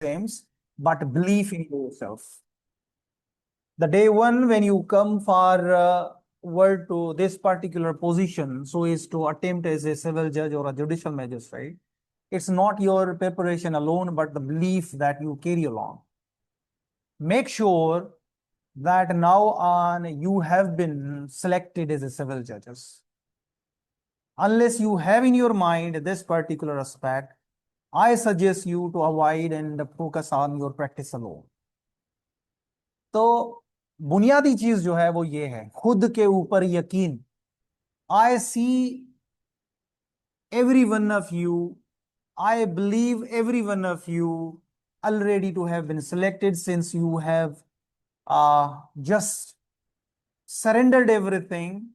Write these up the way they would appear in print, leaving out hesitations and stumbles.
exams, but belief in yourself. The day one when you come for word to this particular position, so is to attempt as a civil judge or a judicial magistrate. It's not your preparation alone, but the belief that you carry along. Make sure that now on you have been selected as a civil judges. Unless you have in your mind this particular aspect, I suggest you to avoid and focus on your practice alone. तो बुनियादी चीज जो है वो ये है, खुद के ऊपर यकीन. I see every one of you, I believe every one of you already to have been selected, since you have just surrendered everything,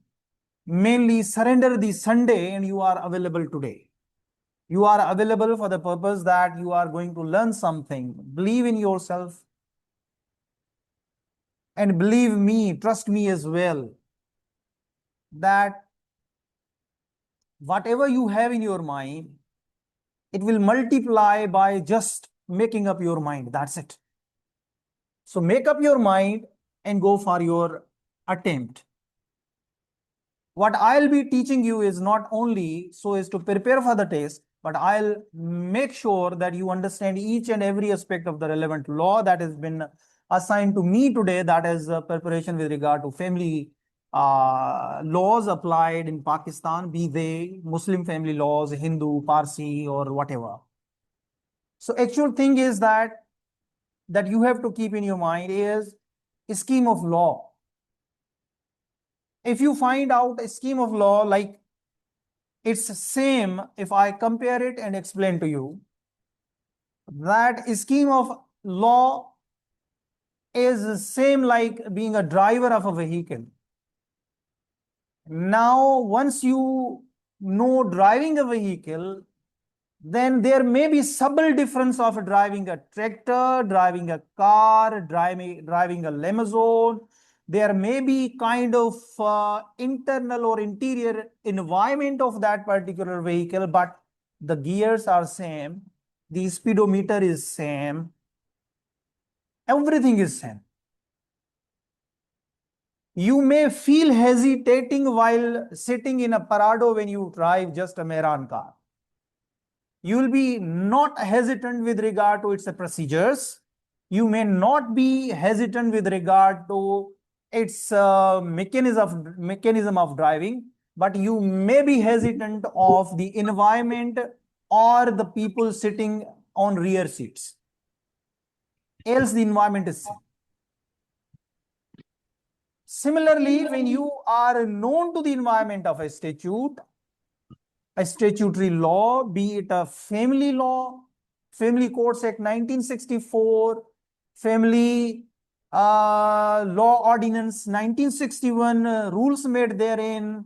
mainly surrender the Sunday, and you are available today. You are available for the purpose that you are going to learn something. Believe in yourself. And believe me, trust me as well, that whatever you have in your mind, it will multiply by just making up your mind. That's it. So make up your mind and go for your attempt. What I'll be teaching you is not only so as to prepare for the test, but I'll make sure that you understand each and every aspect of the relevant law that has been assigned to me today, that is preparation with regard to family laws applied in Pakistan, be they Muslim family laws, Hindu, Parsi, or whatever. So actual thing is that you have to keep in your mind is a scheme of law. If you find out a scheme of law like it's same, if I compare it and explain to you, that scheme of law is same like being a driver of a vehicle. Now, once you know driving a vehicle, then there may be subtle difference of driving a tractor, driving a car, driving a limousine. There may be kind of internal or interior environment of that particular vehicle, but the gears are same, the speedometer is same, everything is same. You may feel hesitating while sitting in a Parado when you drive just a Mehran car. You will be not hesitant with regard to its procedures. You may not be hesitant with regard to its mechanism of driving, but you may be hesitant of the environment or the people sitting on rear seats. Else the environment is same. Similarly, when you are known to the environment of a statute, a statutory law, be it a family law, Family Courts Act 1964, Family Law Ordinance 1961, rules made therein,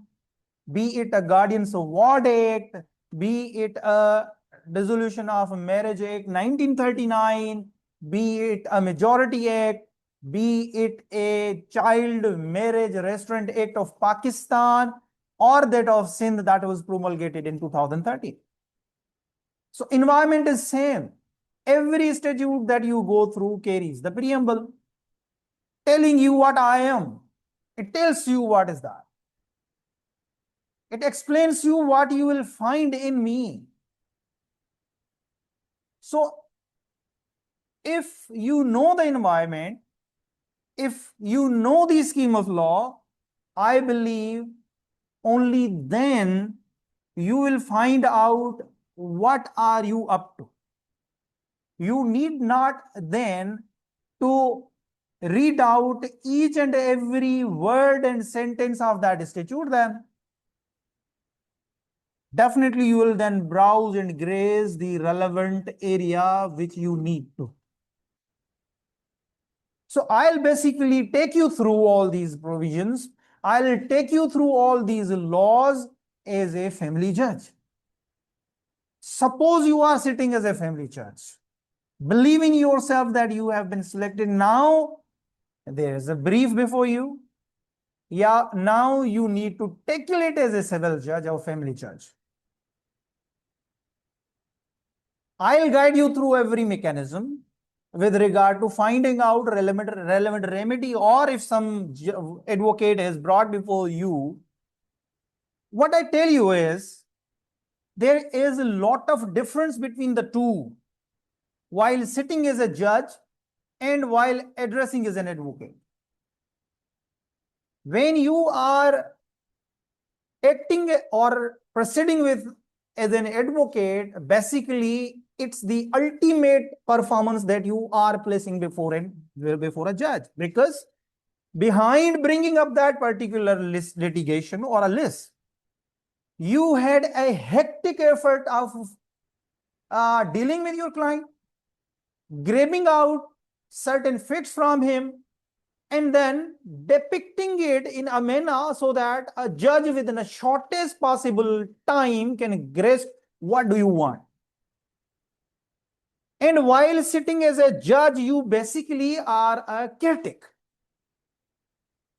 be it a Guardians of Ward Act, be it a Dissolution of Marriage Act 1939, be it a Majority Act, be it a Child Marriage Restraint Act of Pakistan, or that of Sindh that was promulgated in 2013. So environment is same. Every statute that you go through carries the preamble telling you what I am. It tells you what is that. It explains you what you will find in me. So if you know the environment, if you know the scheme of law, I believe only then you will find out what are you up to. You need not then to read out each and every word and sentence of that statute. Then definitely you will then browse and graze the relevant area which you need to. So I'll basically take you through all these provisions. I'll take you through all these laws as a family judge. Suppose you are sitting as a family judge. Believe in yourself that you have been selected. Now there is a brief before you. Yeah, now you need to tackle it as a civil judge or family judge. I'll guide you through every mechanism. with regard to finding out relevant remedy, or if some advocate is brought before you, what I tell you is there is a lot of difference between the two while sitting as a judge and while addressing as an advocate. When you are acting or proceeding with as an advocate, basically it's the ultimate performance that you are placing before a judge, because behind bringing up that particular litigation or a list, you had a hectic effort of dealing with your client, grabbing out certain facts from him, and then depicting it in a manner so that a judge within the shortest possible time can grasp what do you want. And while sitting as a judge, you basically are a caretaker.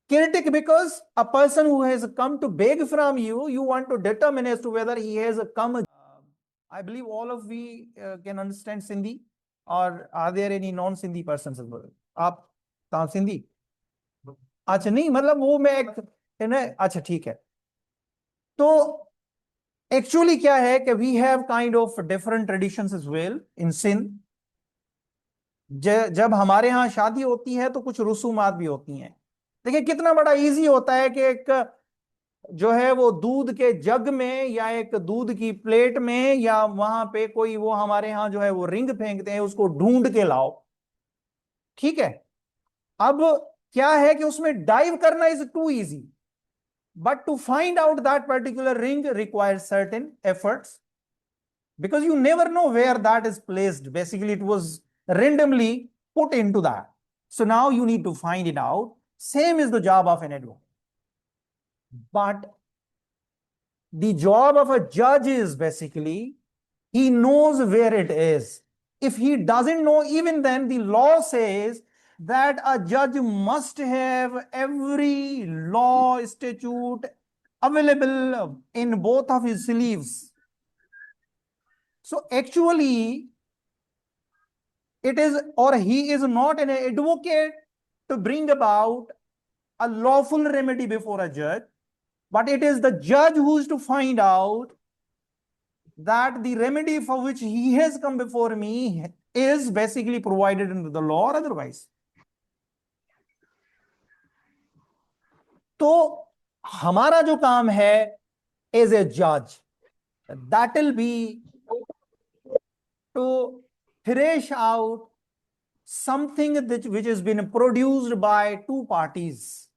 Caretaker because a person who has come to beg from you, you want to determine as to whether he has come. I believe all of we can understand Sindhi, or are there any non-Sindhi persons as well? आप Sindhi? अच्छा नहीं, मतलब वो मैं एक है ना, अच्छा ठीक है. तो एक्चुअली क्या है कि we have kind of different traditions as well in Sindh. जब हमारे यहाँ शादी होती है तो कुछ रसूमात भी होती हैं. देखिए कितना बड़ा इजी होता है कि एक जो है वो दूध के जग में या एक दूध की प्लेट में या वहां पे कोई वो हमारे यहाँ जो है वो रिंग फेंकते हैं, उसको ढूंढ के लाओ. ठीक है. अब क्या है कि उसमें डाइव करना is too easy, but to find out that particular ring requires certain efforts, because you never know where that is placed. Basically it was randomly put into that, so now you need to find it out. Same is the job of an advocate, but the job of a judge is basically he knows where it is. If he doesn't know, even then the law says that a judge must have every law statute available in both of his sleeves. So actually it is, or he is not an advocate to bring about a lawful remedy before a judge, but it is the judge who is to find out that the remedy for which he has come before me is basically provided under the law or otherwise. तो हमारा जो काम है as a जज, that will be to thresh out something which has been produced by two parties,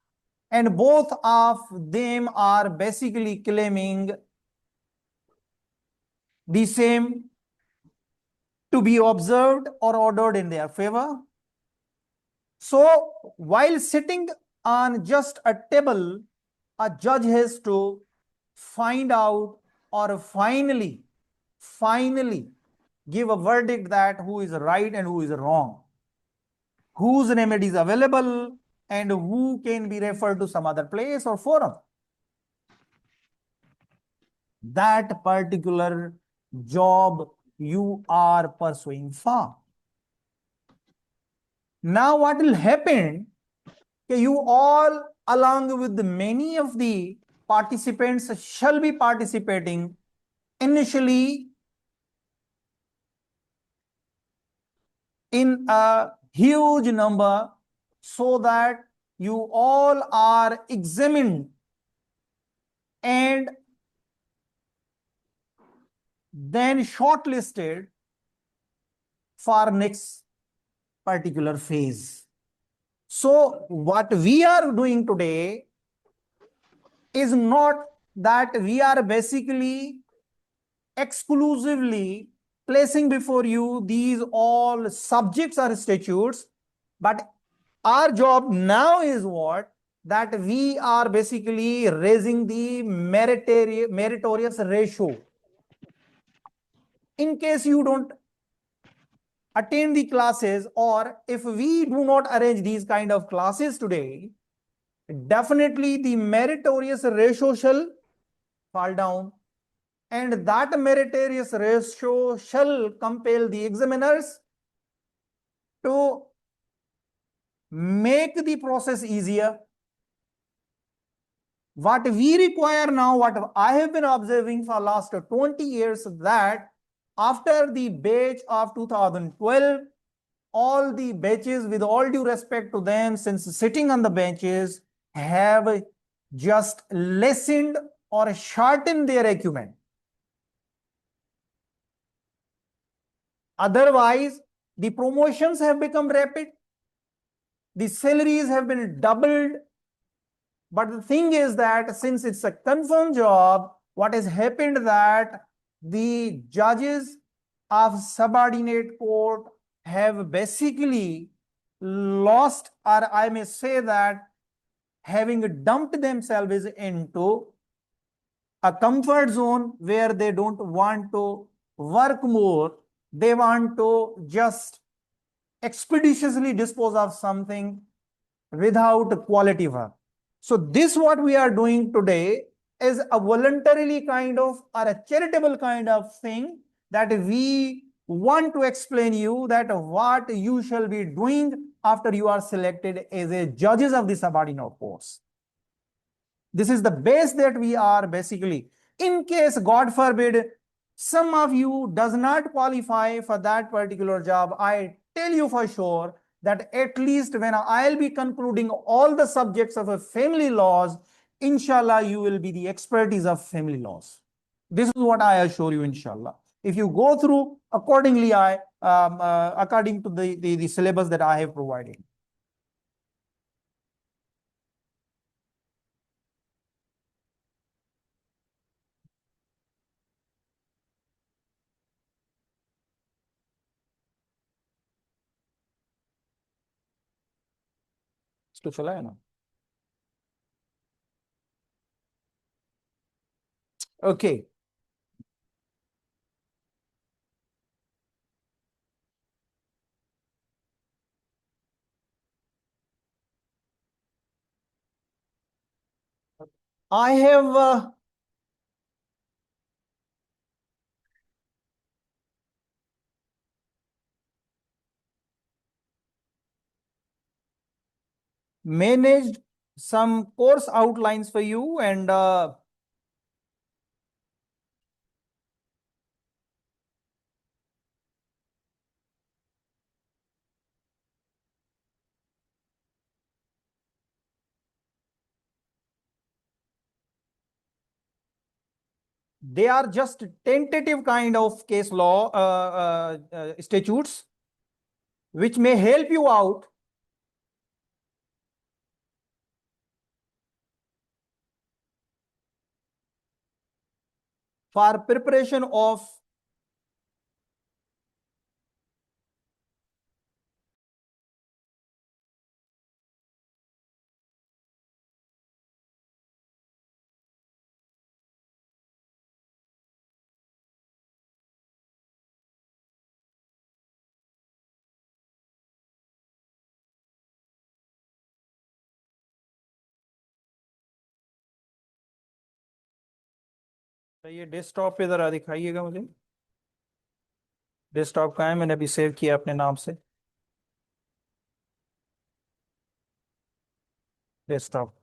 and both of them are basically claiming the same to be observed or ordered in their favor. So while sitting on just a table, a judge has to find out or finally give a verdict that who is right and who is wrong, whose remedy is available, and who can be referred to some other place or forum. That particular job you are pursuing for. Now what will happen, you all along with many of the participants shall be participating initially in a huge number, so that you all are examined and then shortlisted for next particular phase. So what we are doing today is not that we are basically exclusively placing before you these all subjects or statutes, but our job now is what? That we are basically raising the meritorious ratio. In case you don't attend the classes, or if we do not arrange these kind of classes today, definitely the meritorious ratio shall fall down, and that meritorious ratio shall compel the examiners to make the process easier, what we require now, what I have been observing for last 20 years, that after the batch of 2012, all the batches, with all due respect to them, since sitting on the benches, have just lessened or shortened their acumen. Otherwise, the promotions have become rapid, the salaries have been doubled. But the thing is that since it's a confirmed job, what has happened that the judges of subordinate court have basically lost, or I may say that having dumped themselves into a comfort zone where they don't want to work more, they want to just expeditiously dispose of something without quality work. So this what we are doing today is a voluntarily kind of, or a charitable kind of thing, that we want to explain you that what you shall be doing after you are selected as a judges of the subordinate courts. This is the base that we are basically, in case God forbid some of you does not qualify for that particular job, I tell you for sure that at least when I'll be concluding all the subjects of a family laws, inshallah, you will be the expertise of family laws. This is what I assure you, inshallah. If you go through accordingly, according to the syllabus that I have provided. तो चला है ना? Okay. I have managed some course outlines for you, and they are just tentative kind of case law statutes which may help you out for preparation of ये desktop पे जरा दिखाइएगा मुझे। Desktop कहाँ है? मैंने अभी सेव किया अपने नाम से। डेस्कटॉप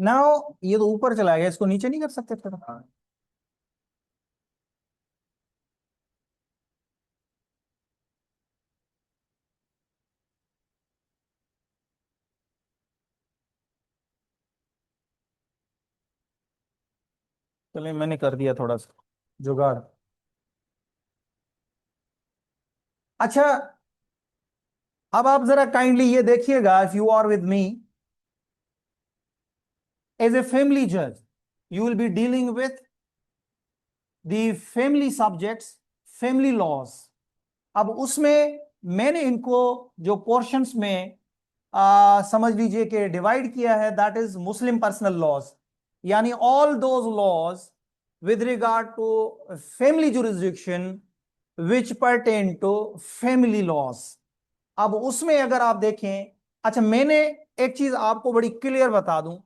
नाउ ये तो ऊपर चला गया, इसको नीचे नहीं कर सकते थोड़ा? चलिए मैंने कर दिया थोड़ा सा जुगाड़। अच्छा, अब आप जरा काइंडली ये देखिएगा, if you are with me as a family जज, you will be dealing with the family subjects, family laws. अब उसमें मैंने इनको जो पोर्शंस में समझ लीजिए कि डिवाइड किया है, that is Muslim personal laws, यानी all those laws with regard to family jurisdiction which pertain to family laws. अब उसमें अगर आप देखें, अच्छा मैंने एक चीज आपको बड़ी क्लियर बता दूं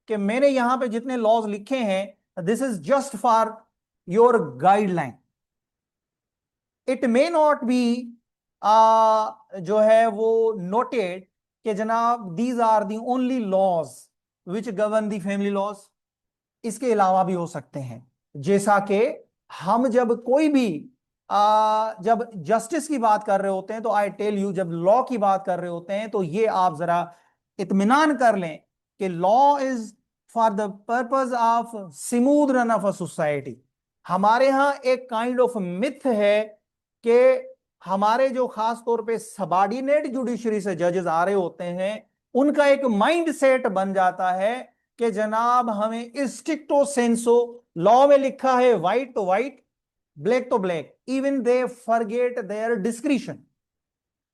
कि मैंने यहां पे जितने लॉज लिखे हैं, this is just for your guideline. It may not be जो है वो नोटेड कि जनाब these are the only laws which govern the family laws. इसके अलावा भी हो सकते हैं। जैसा कि हम जब कोई भी जब जस्टिस की बात कर रहे होते हैं तो आई टेल यू, जब लॉ की बात कर रहे होते हैं तो ये आप जरा इत्मीनान कर लें कि law is for the purpose of smooth run of a society. हमारे यहां एक काइंड ऑफ मिथ है कि हमारे जो खास तौर पे सबॉर्डिनेट जुडिशरी से जजेस आ रहे होते हैं, उनका एक माइंड सेट बन जाता है कि जनाब हमें स्ट्रिक्टो सेंसो, लॉ में लिखा है व्हाइट तो व्हाइट, ब्लैक तो black, even they forget their discretion.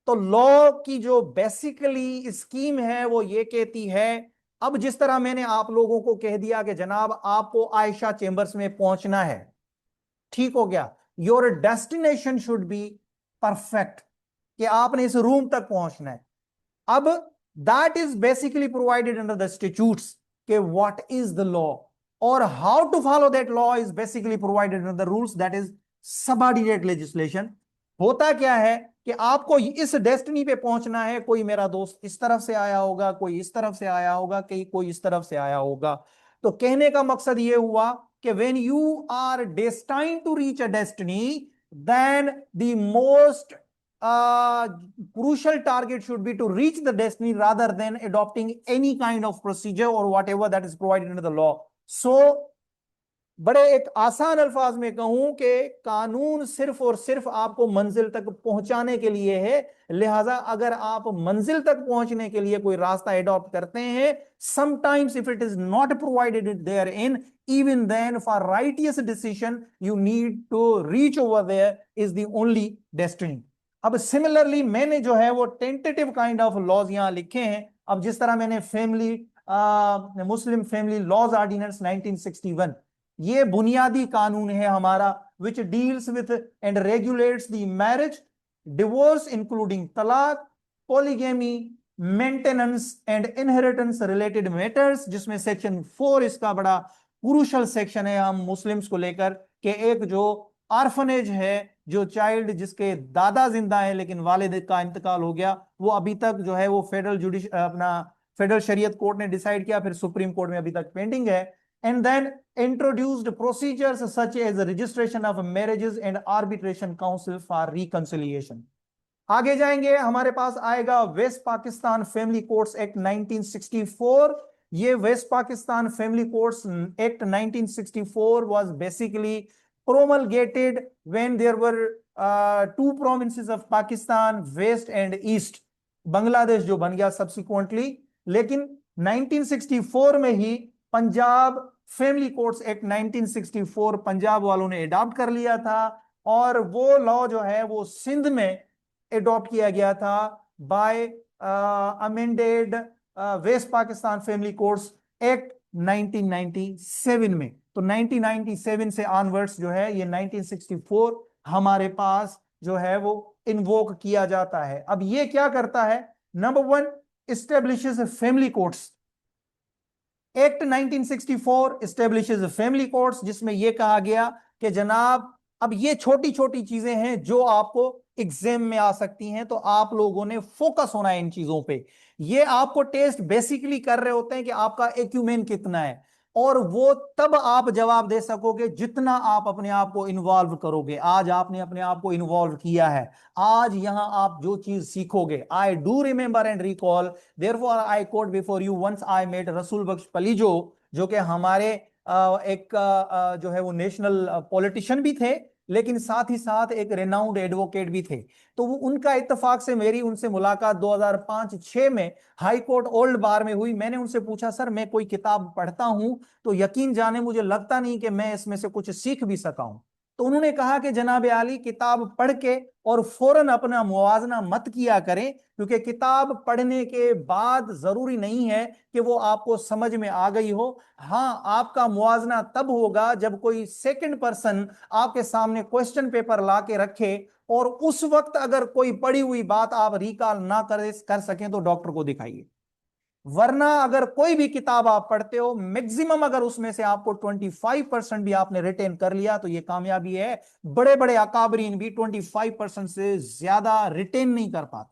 तो लॉ की जो बेसिकली स्कीम है वो ये कहती है, अब जिस तरह मैंने आप लोगों को कह दिया कि जनाब आपको आयशा चेंबर्स में पहुंचना है, ठीक हो गया, your destination should be perfect, कि आपने इस रूम तक पहुंचना है। अब that is basically provided under the statutes के व्हाट इज द लॉ, और how to follow that law is basically provided under the rules, that is subordinate legislation. होता क्या है कि आपको इस डेस्टिनी पे पहुंचना है, कोई मेरा दोस्त इस तरफ से आया होगा, कोई इस तरफ से आया होगा, कोई इस तरफ से आया होगा। तो कहने का मकसद यह हुआ कि when you are destined to reach a destiny, then the most crucial target should be to reach the destiny rather than adopting any kind of procedure or whatever that is provided under the law. So बड़े एक आसान अल्फाज में कहूं कि कानून सिर्फ और सिर्फ आपको मंजिल तक पहुंचाने के लिए है। लिहाजा अगर आप मंजिल तक पहुंचने के लिए कोई रास्ता एडॉप्ट करते हैं, sometimes if it is not provided therein, even then for righteous decision you need to reach over there is the only destiny. अब सिमिलरली मैंने जो है वो टेंटेटिव काइंड ऑफ लॉज यहां लिखे हैं। अब जिस तरह मैंने family Muslim family laws ordinance 1961, ये बुनियादी कानून है हमारा, which deals with and regulates the marriage, divorce including तलाक, polygamy, maintenance and inheritance related matters, जिसमें सेक्शन 4 इसका बड़ा क्रूशल सेक्शन है हम मुस्लिम्स को लेकर, कि एक जो आर्फनेज है, जो चाइल्ड जिसके दादा जिंदा है लेकिन वालिद का इंतकाल हो गया, वो अभी तक जो है वो फेडरल शरीयत कोर्ट ने डिसाइड किया, फिर सुप्रीम कोर्ट में अभी तक पेंडिंग है। And then introduced procedures such as registration of marriages and arbitration council for reconciliation. आगे जाएंगे, हमारे पास आएगा west Pakistan family courts act 1964। ये west Pakistan family courts act 1964 was basically promulgated when there were two provinces of Pakistan, west and east, Bangladesh जो बन गया subsequently, लेकिन 1964 में ही Punjab family courts act 1964 Punjab वालों ने अडॉप्ट कर लिया था, और वो लॉ जो है वो सिंध में अडॉप्ट किया गया था by amended west Pakistan family courts act 1997 में। तो 1997 से ऑनवर्ड्स जो है ये 1964 हमारे पास जो है वो इन्वोक किया जाता है। अब ये क्या करता है, number 1 establishes family courts. Act 1964 establishes family courts, जिसमें यह कहा गया कि जनाब अब ये छोटी छोटी चीजें हैं जो आपको एग्जाम में आ सकती हैं, तो आप लोगों ने फोकस होना है इन चीजों पे। ये आपको टेस्ट बेसिकली कर रहे होते हैं कि आपका एक्यूमेन कितना है, और वो तब आप जवाब दे सकोगे जितना आप अपने आप को इन्वॉल्व करोगे। आज आपने अपने आप को इन्वॉल्व किया है, आज यहां आप जो चीज सीखोगे। I do remember and recall, therefore I quote before you, once I met Rasool Bakhsh Palijo, जो कि हमारे एक जो है वो नेशनल पॉलिटिशियन भी थे, लेकिन साथ ही साथ एक रेनाउंड एडवोकेट भी थे। तो वो उनका इत्तेफाक से मेरी उनसे मुलाकात 2005-6 में हाई कोर्ट ओल्ड बार में हुई। मैंने उनसे पूछा, सर मैं कोई किताब पढ़ता हूं तो यकीन जाने मुझे लगता नहीं कि मैं इसमें से कुछ सीख भी सका हूं। तो उन्होंने कहा कि जनाब आली, किताब पढ़ के और फौरन अपना मुवाजना मत किया करें, क्योंकि किताब पढ़ने के बाद जरूरी नहीं है कि वो आपको समझ में आ गई हो। हाँ, आपका मुवाजना तब होगा जब कोई सेकंड पर्सन आपके सामने क्वेश्चन पेपर ला के रखे और उस वक्त अगर कोई पड़ी हुई बात आप रिकॉल ना कर सकें तो डॉक्टर को दिखाइए। वरना अगर कोई भी किताब आप पढ़ते हो, मैक्सिमम अगर उसमें से आपको 25% भी आपने रिटेन कर लिया तो ये कामयाबी है। बड़े बड़े अकाबरीन भी 25% से ज्यादा रिटेन नहीं कर पाते।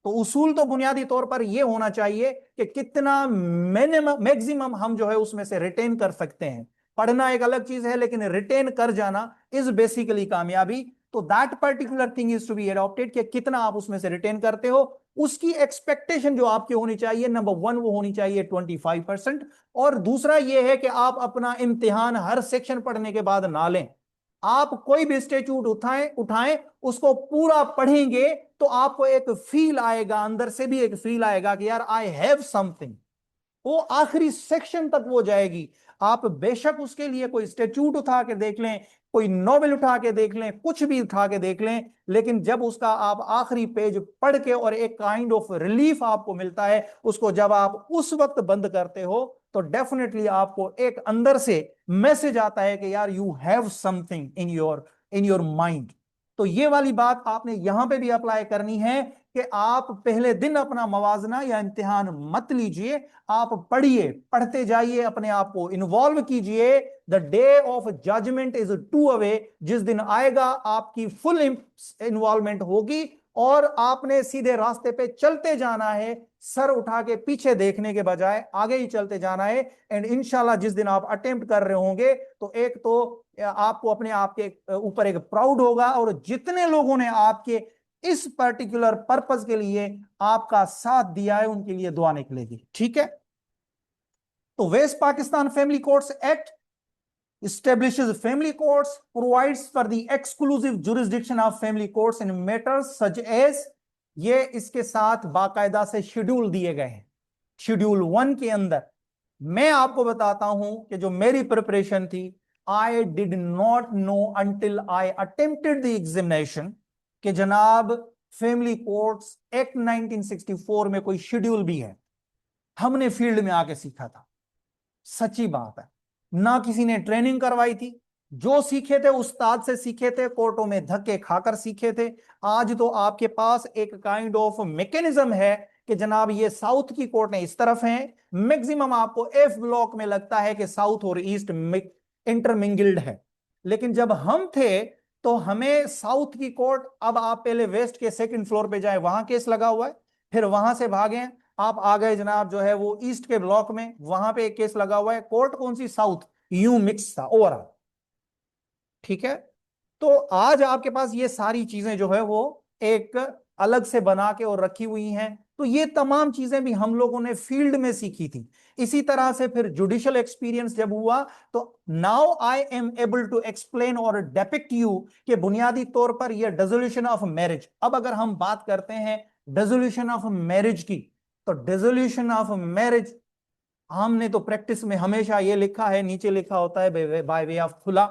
तो उसूल तो बुनियादी तौर पर यह होना चाहिए कि कितना मिनिमम मैक्सिमम हम जो है उसमें से रिटेन कर सकते हैं। पढ़ना एक अलग चीज है, लेकिन रिटेन कर जाना इज बेसिकली कामयाबी। तो that particular thing is to be adopted कि कितना आप उसमें से रिटेन करते हो। उसकी एक्सपेक्टेशन जो आपकी होनी चाहिए, नंबर वन वो होनी चाहिए 25%। और दूसरा यह है कि आप अपना इम्तिहान हर सेक्शन पढ़ने के बाद ना लें। आप कोई भी स्टेट्यूट उठाएं उठाएं उसको पूरा पढ़ेंगे तो आपको एक फील आएगा, अंदर से भी एक फील आएगा कि यार आई हैव समथिंग। वो आखिरी सेक्शन तक वो जाएगी। आप बेशक उसके लिए कोई स्टेट्यूट उठा के देख लें, कोई नॉवेल उठा के देख लें, कुछ भी उठा के देख लें, लेकिन जब उसका आप आखिरी पेज पढ़ के और एक काइंड ऑफ रिलीफ आपको मिलता है, उसको जब आप उस वक्त बंद करते हो तो डेफिनेटली आपको एक अंदर से मैसेज आता है कि यार you have something in your mind. तो ये वाली बात आपने यहां पे भी अप्लाई करनी है कि आप पहले दिन अपना मवाजना या इम्तिहान मत लीजिए। आप पढ़िए, पढ़ते जाइए, अपने आप को इन्वॉल्व कीजिए। The day of judgment is to away. जिस दिन आएगा आपकी फुल इन्वॉल्वमेंट होगी और आपने सीधे रास्ते पे चलते जाना है, सर उठा के पीछे देखने के बजाय आगे ही चलते जाना है। एंड इंशाल्लाह जिस दिन आप अटेम्प्ट कर रहे होंगे तो एक तो आपको अपने आप के ऊपर एक प्राउड होगा, और जितने लोगों ने आपके इस पर्टिकुलर पर्पस के लिए आपका साथ दिया है उनके लिए दुआ निकलेगी। ठीक है। तो west Pakistan family courts act establishes family courts, provides for the exclusive jurisdiction of family courts in matters such as, ये इसके साथ बाकायदा से शेड्यूल दिए गए हैं। शेड्यूल 1 के अंदर मैं आपको बताता हूं कि जो मेरी प्रिपरेशन थी, I did not know until I attempted the examination कि जनाब फैमिली कोर्ट्स एक्ट 1964 में कोई शेड्यूल भी है। हमने फील्ड में आके सीखा था, सच्ची बात है। ना किसी ने ट्रेनिंग करवाई थी, जो सीखे थे उस्ताद से सीखे थे, कोर्टों में धक्के खाकर सीखे थे। आज तो आपके पास एक काइंड ऑफ मैकेनिज्म है कि जनाब ये साउथ की कोर्टें इस तरफ हैं। मैक्सिमम आपको एफ ब्लॉक में लगता है कि साउथ और ईस्ट इंटरमिंगल्ड है, लेकिन जब हम थे तो हमें साउथ की कोर्ट, अब आप पहले वेस्ट के सेकंड फ्लोर पे जाए, वहां केस लगा हुआ है, फिर वहां से भागे आप आ गए जनाब जो है वो ईस्ट के ब्लॉक में, वहां पे एक केस लगा हुआ है। कोर्ट कौन सी? साउथ। यू मिक्स था ओवरऑल। ठीक है। तो आज आपके पास ये सारी चीजें जो है वो एक अलग से बना के और रखी हुई हैं। तो ये तमाम चीजें भी हम लोगों ने फील्ड में सीखी थी। इसी तरह से फिर जुडिशियल एक्सपीरियंस जब हुआ तो now I am able to explain और डेपिक्ट यू कि बुनियादी तौर पर यह डिसोल्यूशन ऑफ मैरिज। अब अगर हम बात करते हैं डिसोल्यूशन ऑफ मैरिज की, तो डिसोल्यूशन ऑफ मैरिज हमने तो प्रैक्टिस में हमेशा ये लिखा है, नीचे लिखा होता है बाय वे ऑफ खुला।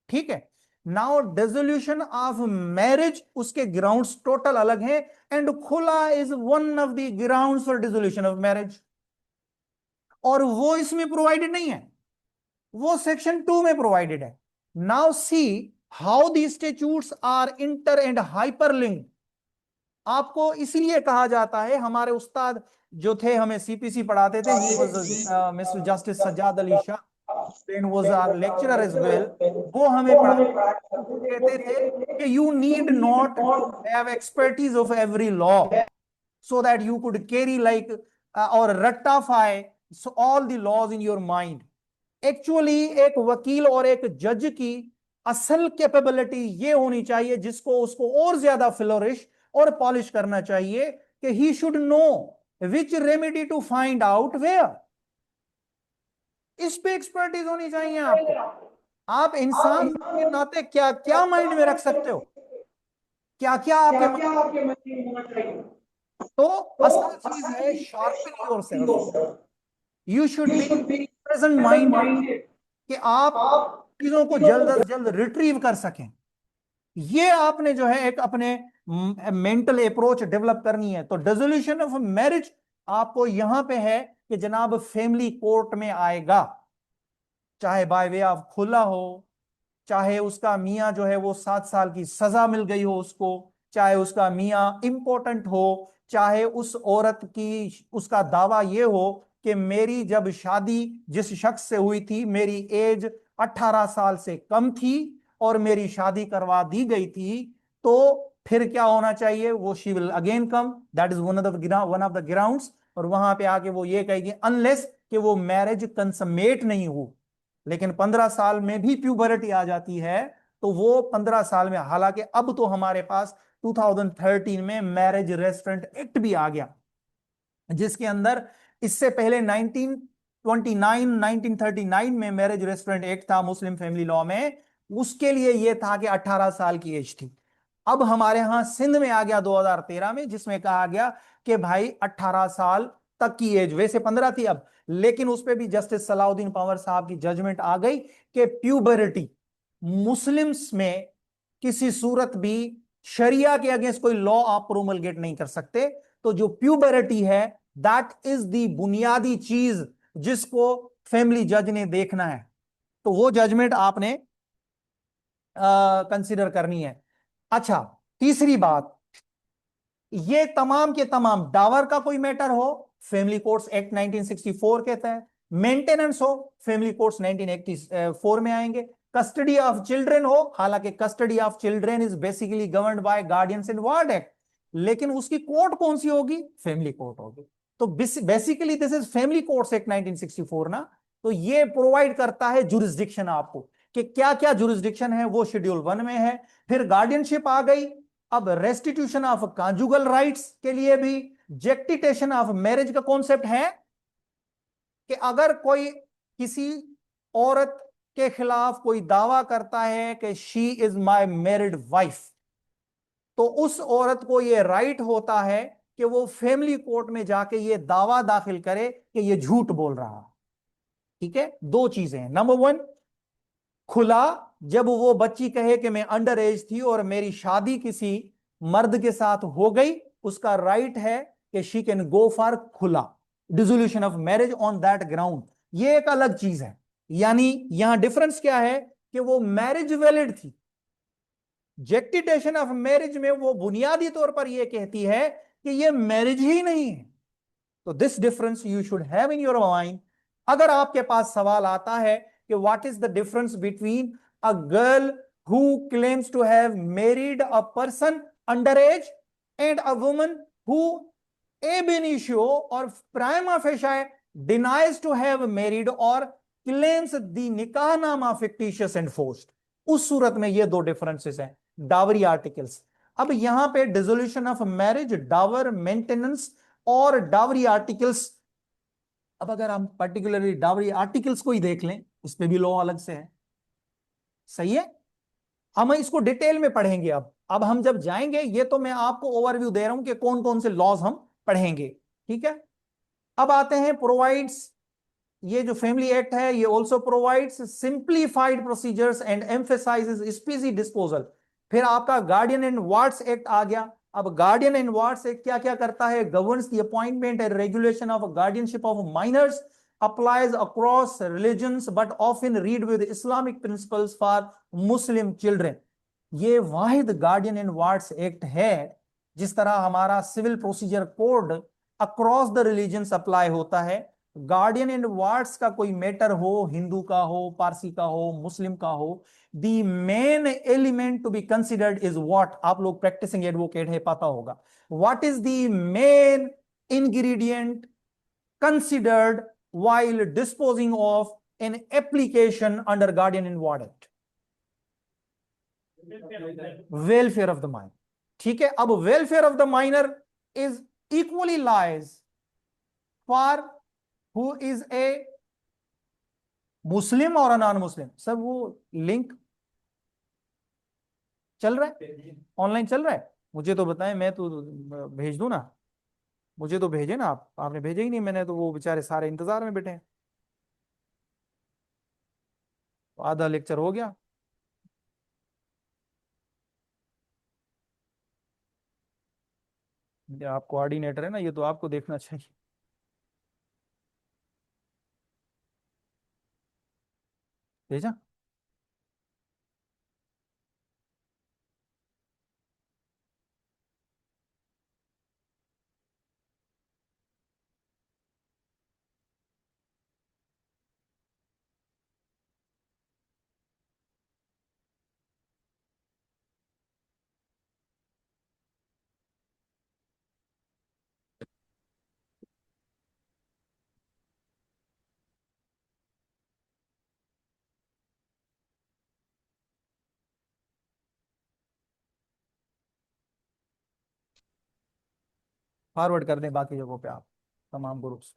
ठीक है। नाउ डिसोल्यूशन ऑफ मैरिज, उसके ग्राउंड्स टोटल अलग हैं, एंड खुला is one of the grounds for dissolution of marriage. और वो इसमें प्रोवाइडेड नहीं है, वो सेक्शन 2 में प्रोवाइडेड है। Now see how the statutes are inter and hyperlinked. आपको इसलिए कहा जाता है, हमारे उस्ताद जो थे हमें सीपीसी पढ़ाते थे, he was mister justice Sajjad Ali Shah, then was our lecturer as well. वो हमें कहते थे कि you need not to have expertise of every law so that you could carry like or ratify so all the laws in your mind. Actually एक वकील और एक जज की असल कैपेबिलिटी ये होनी चाहिए जिसको उसको और ज्यादा फ्लोरिश और पॉलिश करना चाहिए कि he should know which remedy to find out where. इस पे एक्सपर्टीज होनी चाहिए आपको। आप इंसान के नाते क्या क्या माइंड में रख सकते हो, क्या क्या आपके माइंड में। तो असल चीज है sharpen yourself. You should be present minded कि आप चीजों को जल्द अज जल्द रिट्रीव कर सकें। ये आपने जो है एक अपने मेंटल अप्रोच डेवलप करनी है। तो डिसोल्यूशन ऑफ मैरिज आपको यहां पे है कि जनाब फैमिली कोर्ट में आएगा, चाहे बाय वे ऑफ खुला हो, चाहे उसका मियाँ जो है वो 7 साल की सजा मिल गई हो उसको, चाहे उसका मियाँ इंपॉर्टेंट हो, चाहे उस औरत की उसका दावा ये हो कि मेरी जब शादी जिस शख्स से हुई थी मेरी एज 18 साल से कम थी और मेरी शादी करवा दी गई थी, तो फिर क्या होना चाहिए, वो she will again come, that is one of the grounds. और वहां पे आके वो ये कहेगी अनलेस कि वो मैरिज कंसमेट नहीं हो। लेकिन 15 साल में भी प्यूबरिटी आ जाती है, तो वो 15 साल में, हालांकि अब तो हमारे पास 2013 में मैरिज रेस्टोरेंट एक्ट भी आ गया, जिसके अंदर इससे पहले 1939 में मैरिज रेस्टोरेंट एक्ट था मुस्लिम फैमिली लॉ में, उसके लिए यह था कि 18 साल की एज थी। अब हमारे यहां सिंध में आ गया 2013 में, जिसमें कहा गया कि भाई 18 साल तक की एज, वैसे 15 थी अब, लेकिन उस पर भी जस्टिस सलाउद्दीन पंवर साहब की जजमेंट आ गई कि प्यूबरिटी मुस्लिम्स में किसी सूरत भी शरिया के अगेंस्ट कोई लॉ आप प्रोमलगेट नहीं कर सकते। तो जो प्यूबरिटी है दैट इज दी बुनियादी चीज जिसको फैमिली जज ने देखना है, तो वो जजमेंट आपने कंसिडर करनी है। अच्छा, तीसरी बात, ये तमाम के तमाम डावर का कोई मैटर हो, फैमिली कोर्ट्स एक्ट 1964 कहता है, मेंटेनेंस हो, फैमिली कोर्ट्स 1984 में आएंगे, कस्टडी ऑफ चिल्ड्रन हो, हालांकि custody of children is basically governed bye guardians in ward act, लेकिन उसकी कोर्ट कौन सी होगी, फैमिली कोर्ट होगी। तो basically this is family courts act 1964 ना। तो ये प्रोवाइड करता है जुरिस्डिक्शन आपको कि क्या क्या जुरिस्डिक्शन है, वो शेड्यूल 1 में है। फिर गार्डियनशिप आ गई। अब रेस्टिट्यूशन ऑफ कॉन्जुगल राइट्स के लिए भी जेक्टिटेशन ऑफ मैरिज का कॉन्सेप्ट है कि अगर कोई किसी औरत के खिलाफ कोई दावा करता है कि she is my married wife, तो उस औरत को यह राइट होता है कि वो फैमिली कोर्ट में जाके ये दावा दाखिल करे कि ये झूठ बोल रहा। ठीक है, दो चीजें हैं, नंबर 1, खुला, जब वो बच्ची कहे कि मैं अंडर एज थी और मेरी शादी किसी मर्द के साथ हो गई, उसका राइट है कि शी कैन गो फॉर खुला, dissolution of marriage on that ground. ये एक अलग चीज है। यानी यहां डिफरेंस क्या है कि वो मैरिज वैलिड थी, जेक्टिटेशन ऑफ मैरिज में वो बुनियादी तौर पर यह कहती है कि ये मैरिज ही नहीं है। तो this difference you should have in your mind. अगर आपके पास सवाल आता है कि what is the difference between a girl who claims to have married a person under age and a woman who ab initio or prima facie denies to have married or claims the nikah nama fictitious and forced, उस सूरत में ये दो differences हैं dowry articles. अब यहां पे dissolution of marriage, Dawar maintenance और डावरी आर्टिकल्स, अब अगर हम पर्टिकुलरली डावरी आर्टिकल्स को ही देख लें, इस पे भी लॉ अलग से है। सही है, हम इसको डिटेल में पढ़ेंगे। अब हम जब जाएंगे, ये तो मैं आपको ओवरव्यू दे रहा हूं कि कौन कौन से लॉज हम पढ़ेंगे। ठीक है, अब आते हैं प्रोवाइड्स। ये जो फैमिली एक्ट है ये also provides simplified procedures and emphasises स्पीसी disposal. फिर आपका गार्डियन एंड वार्ड्स एक्ट आ गया। अब गार्डियन एंड वार्ड्स एक्ट क्या क्या करता है, governs the appointment and regulation of guardianship of minors, applies across religions but often read with Islamic principles for Muslim children। ये वाहिद गार्डियन एंड वार्ड्स एक्ट है, जिस तरह हमारा civil procedure code across the religions apply होता है, guardian and wards का कोई मैटर हो, हिंदू का हो, पारसी का हो, मुस्लिम का हो, the main element to be considered is what, आप लोग प्रैक्टिसिंग एडवोकेट है पता होगा, what is the main ingredient considered while disposing of an application under guardian and ward act, welfare of the minor। ठीक है, अब welfare of the minor is equally lies for who is a मुस्लिम और non Muslim. सब वो link चल रहा है, online चल रहा है, मुझे तो बताएं, मैं तो भेज दूं ना, मुझे तो भेजे ना आप, आपने भेजे ही नहीं, मैंने तो, वो बेचारे सारे इंतजार में बैठे हैं। आधा लेक्चर हो गया। ये आप कोऑर्डिनेटर है ना, ये तो आपको देखना चाहिए। भेजा। फॉरवर्ड कर दें बाकी जगहों पे आप तमाम ग्रुप्स।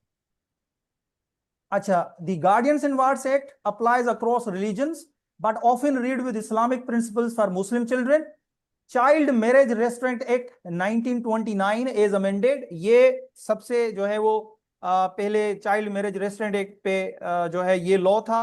अच्छा, the guardians in wards act applies across religions but often read with Islamic principles for Muslim children. Child marriage restraint act 1929 as amended, ये सबसे जो है वो पहले चाइल्ड मैरिज रेस्ट्रेंट एक्ट पे जो है ये लॉ था।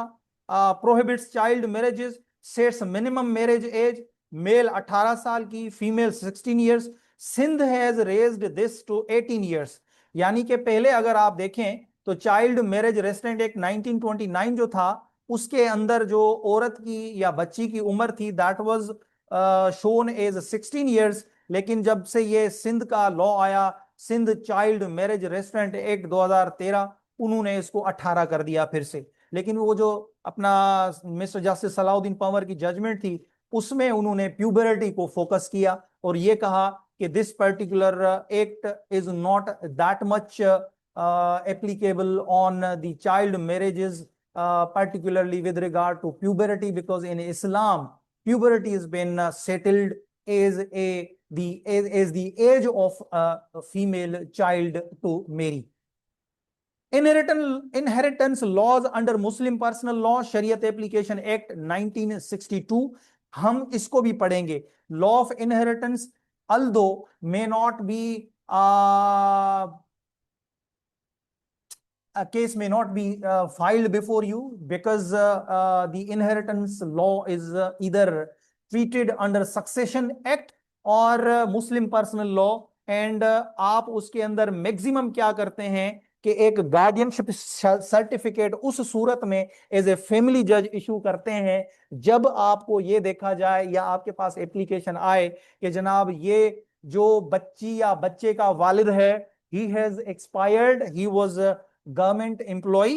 Prohibits child marriages, sets minimum marriage age, male 18 साल की, female 16 years. Sindh has raised this to 18 years. यानी कि पहले अगर आप देखें तो चाइल्ड मैरिज रेस्ट्रेंट एक्ट 1929 जो था उसके अंदर जो औरत की या बच्ची की उम्र थी that was shown as 16 years. लेकिन जब से ये सिंध का लॉ आया, Sindh child marriage restraint act 2013, उन्होंने इसको 18 कर दिया फिर से। लेकिन वो जो अपना मिस्टर जस्टिस सलाउद्दीन पंवर की जजमेंट थी उसमें उन्होंने प्यूबरिटी को फोकस किया और ये कहा कि this particular act is not that much applicable on the child marriages, particularly with regard to puberty, because in Islam, puberty has been settled as the age of a female child to marry. Inheritance laws under Muslim Personal Law Shariat Application Act 1962, हम इसको भी पढ़ेंगे. Law of inheritance, although may not be a case may not be filed before you because the inheritance law is either treated under Succession Act or Muslim Personal Law, and आप उसके अंदर maximum क्या करते हैं कि एक guardianship certificate उस सूरत में एज ए फैमिली जज इशू करते हैं जब आपको ये देखा जाए या आपके पास एप्लीकेशन आए कि जनाब ये जो बच्ची या बच्चे का वालिद है, he has expired, he was government employ,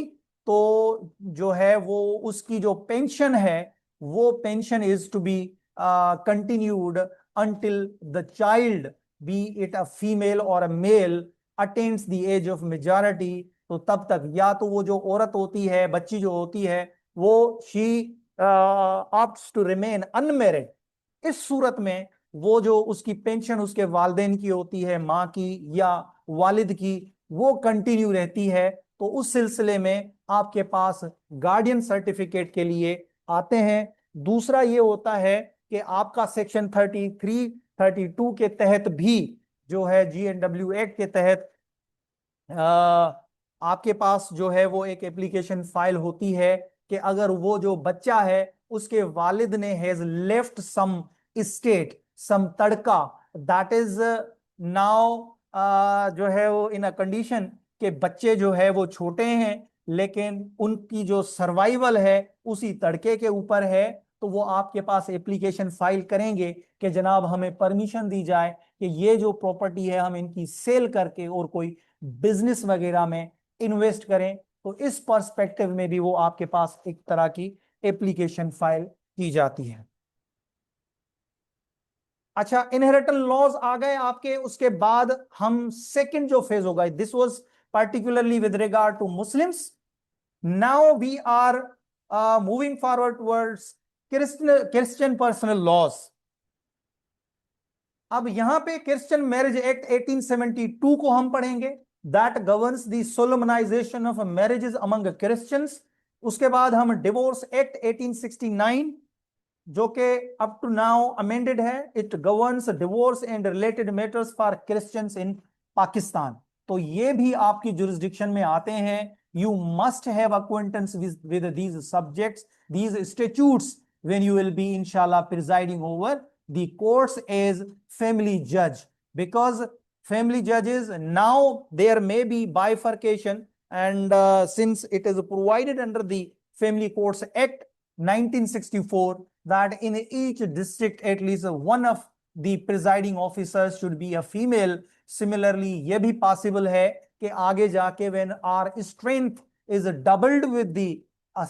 तो जो है वो उसकी जो पेंशन है वो pension is to be continued until the child, be it a female or a male, attains the age of majority. तो तब तक या तो वो जो औरत होती है, बच्ची जो होती है, वो she opts to remain unmarried. इस सूरत में वो जो उसकी पेंशन उसके वालिदैन की होती है, माँ की या वालिद की, वो कंटिन्यू रहती है। तो उस सिलसिले में आपके पास गार्डियन सर्टिफिकेट के लिए आते हैं। दूसरा ये होता है कि आपका सेक्शन 33, 32 के तहत भी जो है GNW एक्ट के तहत आपके पास जो है वो एक एप्लीकेशन फाइल होती है कि अगर वो जो बच्चा है उसके वालिद ने has left some state, some तड़का, दैट इज नाउ जो है वो इन अ कंडीशन के बच्चे जो है वो छोटे हैं लेकिन उनकी जो सर्वाइवल है उसी तड़के के ऊपर है, तो वो आपके पास एप्लीकेशन फाइल करेंगे कि जनाब हमें परमिशन दी जाए कि ये जो प्रॉपर्टी है हम इनकी सेल करके और कोई बिजनेस वगैरह में इन्वेस्ट करें। तो इस पर्सपेक्टिव में भी वो आपके पास एक तरह की एप्लीकेशन फाइल की जाती है। अच्छा, इनहेरिटेंस लॉज आ गए आपके, उसके बाद हम सेकंड जो फेज होगा, this was particularly with regard to Muslims. Now we are moving forward towards Christian personal laws. अब यहां पे क्रिश्चियन मैरिज एक्ट 1872 को हम पढ़ेंगे, that governs the solemnization of marriages among Christians. उसके बाद हम डिवोर्स एक्ट 1869 जो कि अप टू नाउ अमेंडेड है, it governs divorce and related matters for Christians in Pakistan. तो ये भी आपकी जुरिस्डिक्शन में आते हैं। You must have acquaintance with these subjects, these statutes when you will be inshallah presiding over the courts as family judge, because family judges now there may be bifurcation, and since it is provided under the Family Courts Act 1964 that in each district at least one of the presiding officers should be a female. Similarly ये भी possible है कि आगे जाके when our strength is doubled with the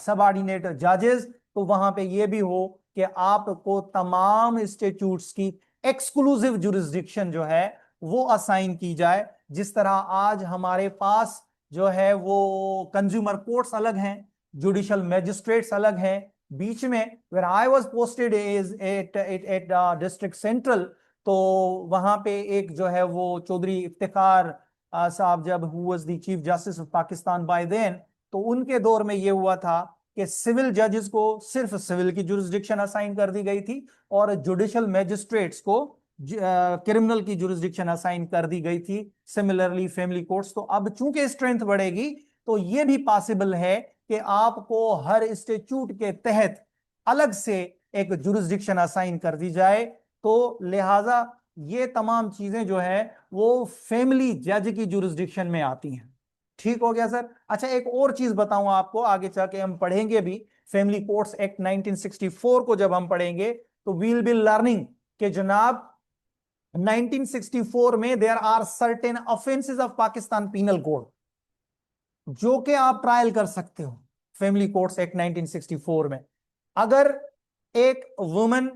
subordinate judges, तो वहां पे ये भी हो कि आपको तमाम स्टेट्यूट्स की एक्सक्लूसिव जुरिस्डिक्शन जो है वो असाइन की जाए। जिस तरह आज हमारे पास जो है वो कंज्यूमर कोर्ट्स अलग हैं, जुडिशियल मैजिस्ट्रेट्स अलग हैं। बीच में when I was posted as at district central, तो वहां पे एक जो है वो चौधरी इफ्तिखार साहब, जब who was the chief justice of Pakistan by then, तो उनके दौर में ये हुआ था कि सिविल जजेस को सिर्फ सिविल की जुरिस्डिक्शन असाइन कर दी गई थी और जुडिशियल मैजिस्ट्रेट्स को क्रिमिनल की जुरिस्डिक्शन असाइन कर दी गई थी। Similarly family courts. तो अब चूंकि स्ट्रेंथ बढ़ेगी तो ये भी पॉसिबल है कि आपको हर स्टेट्यूट के तहत अलग से एक जुरिस्डिक्शन असाइन कर दी जाए। तो लिहाजा ये तमाम चीजें जो है वो फैमिली जज की जुरिस्डिक्शन में आती हैं। ठीक हो गया सर। अच्छा, एक और चीज बताऊं आपको, आगे चल के हम पढ़ेंगे भी फैमिली कोर्ट्स एक्ट 1964 को जब हम पढ़ेंगे तो वील बी लर्निंग कि जनाब 1964 में there are certain offences of Pakistan penal code जो कि आप ट्रायल कर सकते हो फैमिली कोर्ट्स एक्ट 1964 में। अगर एक woman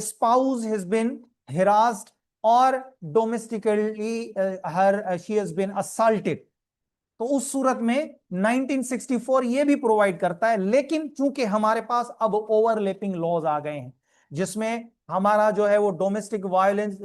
spouse has been harassed और domestically her she has been assaulted, तो उस सूरत में 1964 ये भी प्रोवाइड करता है। लेकिन चूंकि हमारे पास अब ओवरलैपिंग लॉज आ गए हैं जिसमें हमारा जो है वो डोमेस्टिक वायलेंस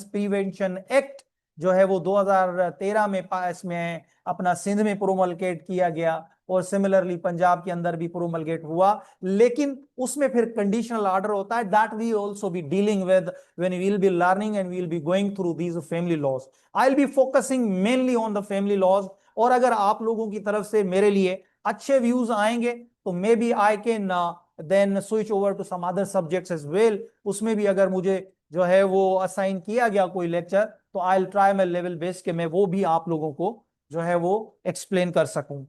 प्रिवेंशन एक्ट जो है वो 2013 में इसमें अपना सिंध में प्रोमलगेट किया गया और सिमिलरली पंजाब के अंदर भी प्रोमलगेट हुआ। लेकिन उसमें फिर कंडीशनल ऑर्डर होता है, that we also be dealing with when we will be learning and we will be going through these family laws. I will be focusing mainly on the family laws. और अगर आप लोगों की तरफ से मेरे लिए अच्छे व्यूज आएंगे तो maybe I can then switch over to some other subjects as well. उसमें भी अगर मुझे जो है वो असाइन किया गया कोई लेक्चर तो I will try my level best कि मैं वो भी आप लोगों को जो है वो एक्सप्लेन कर सकूं।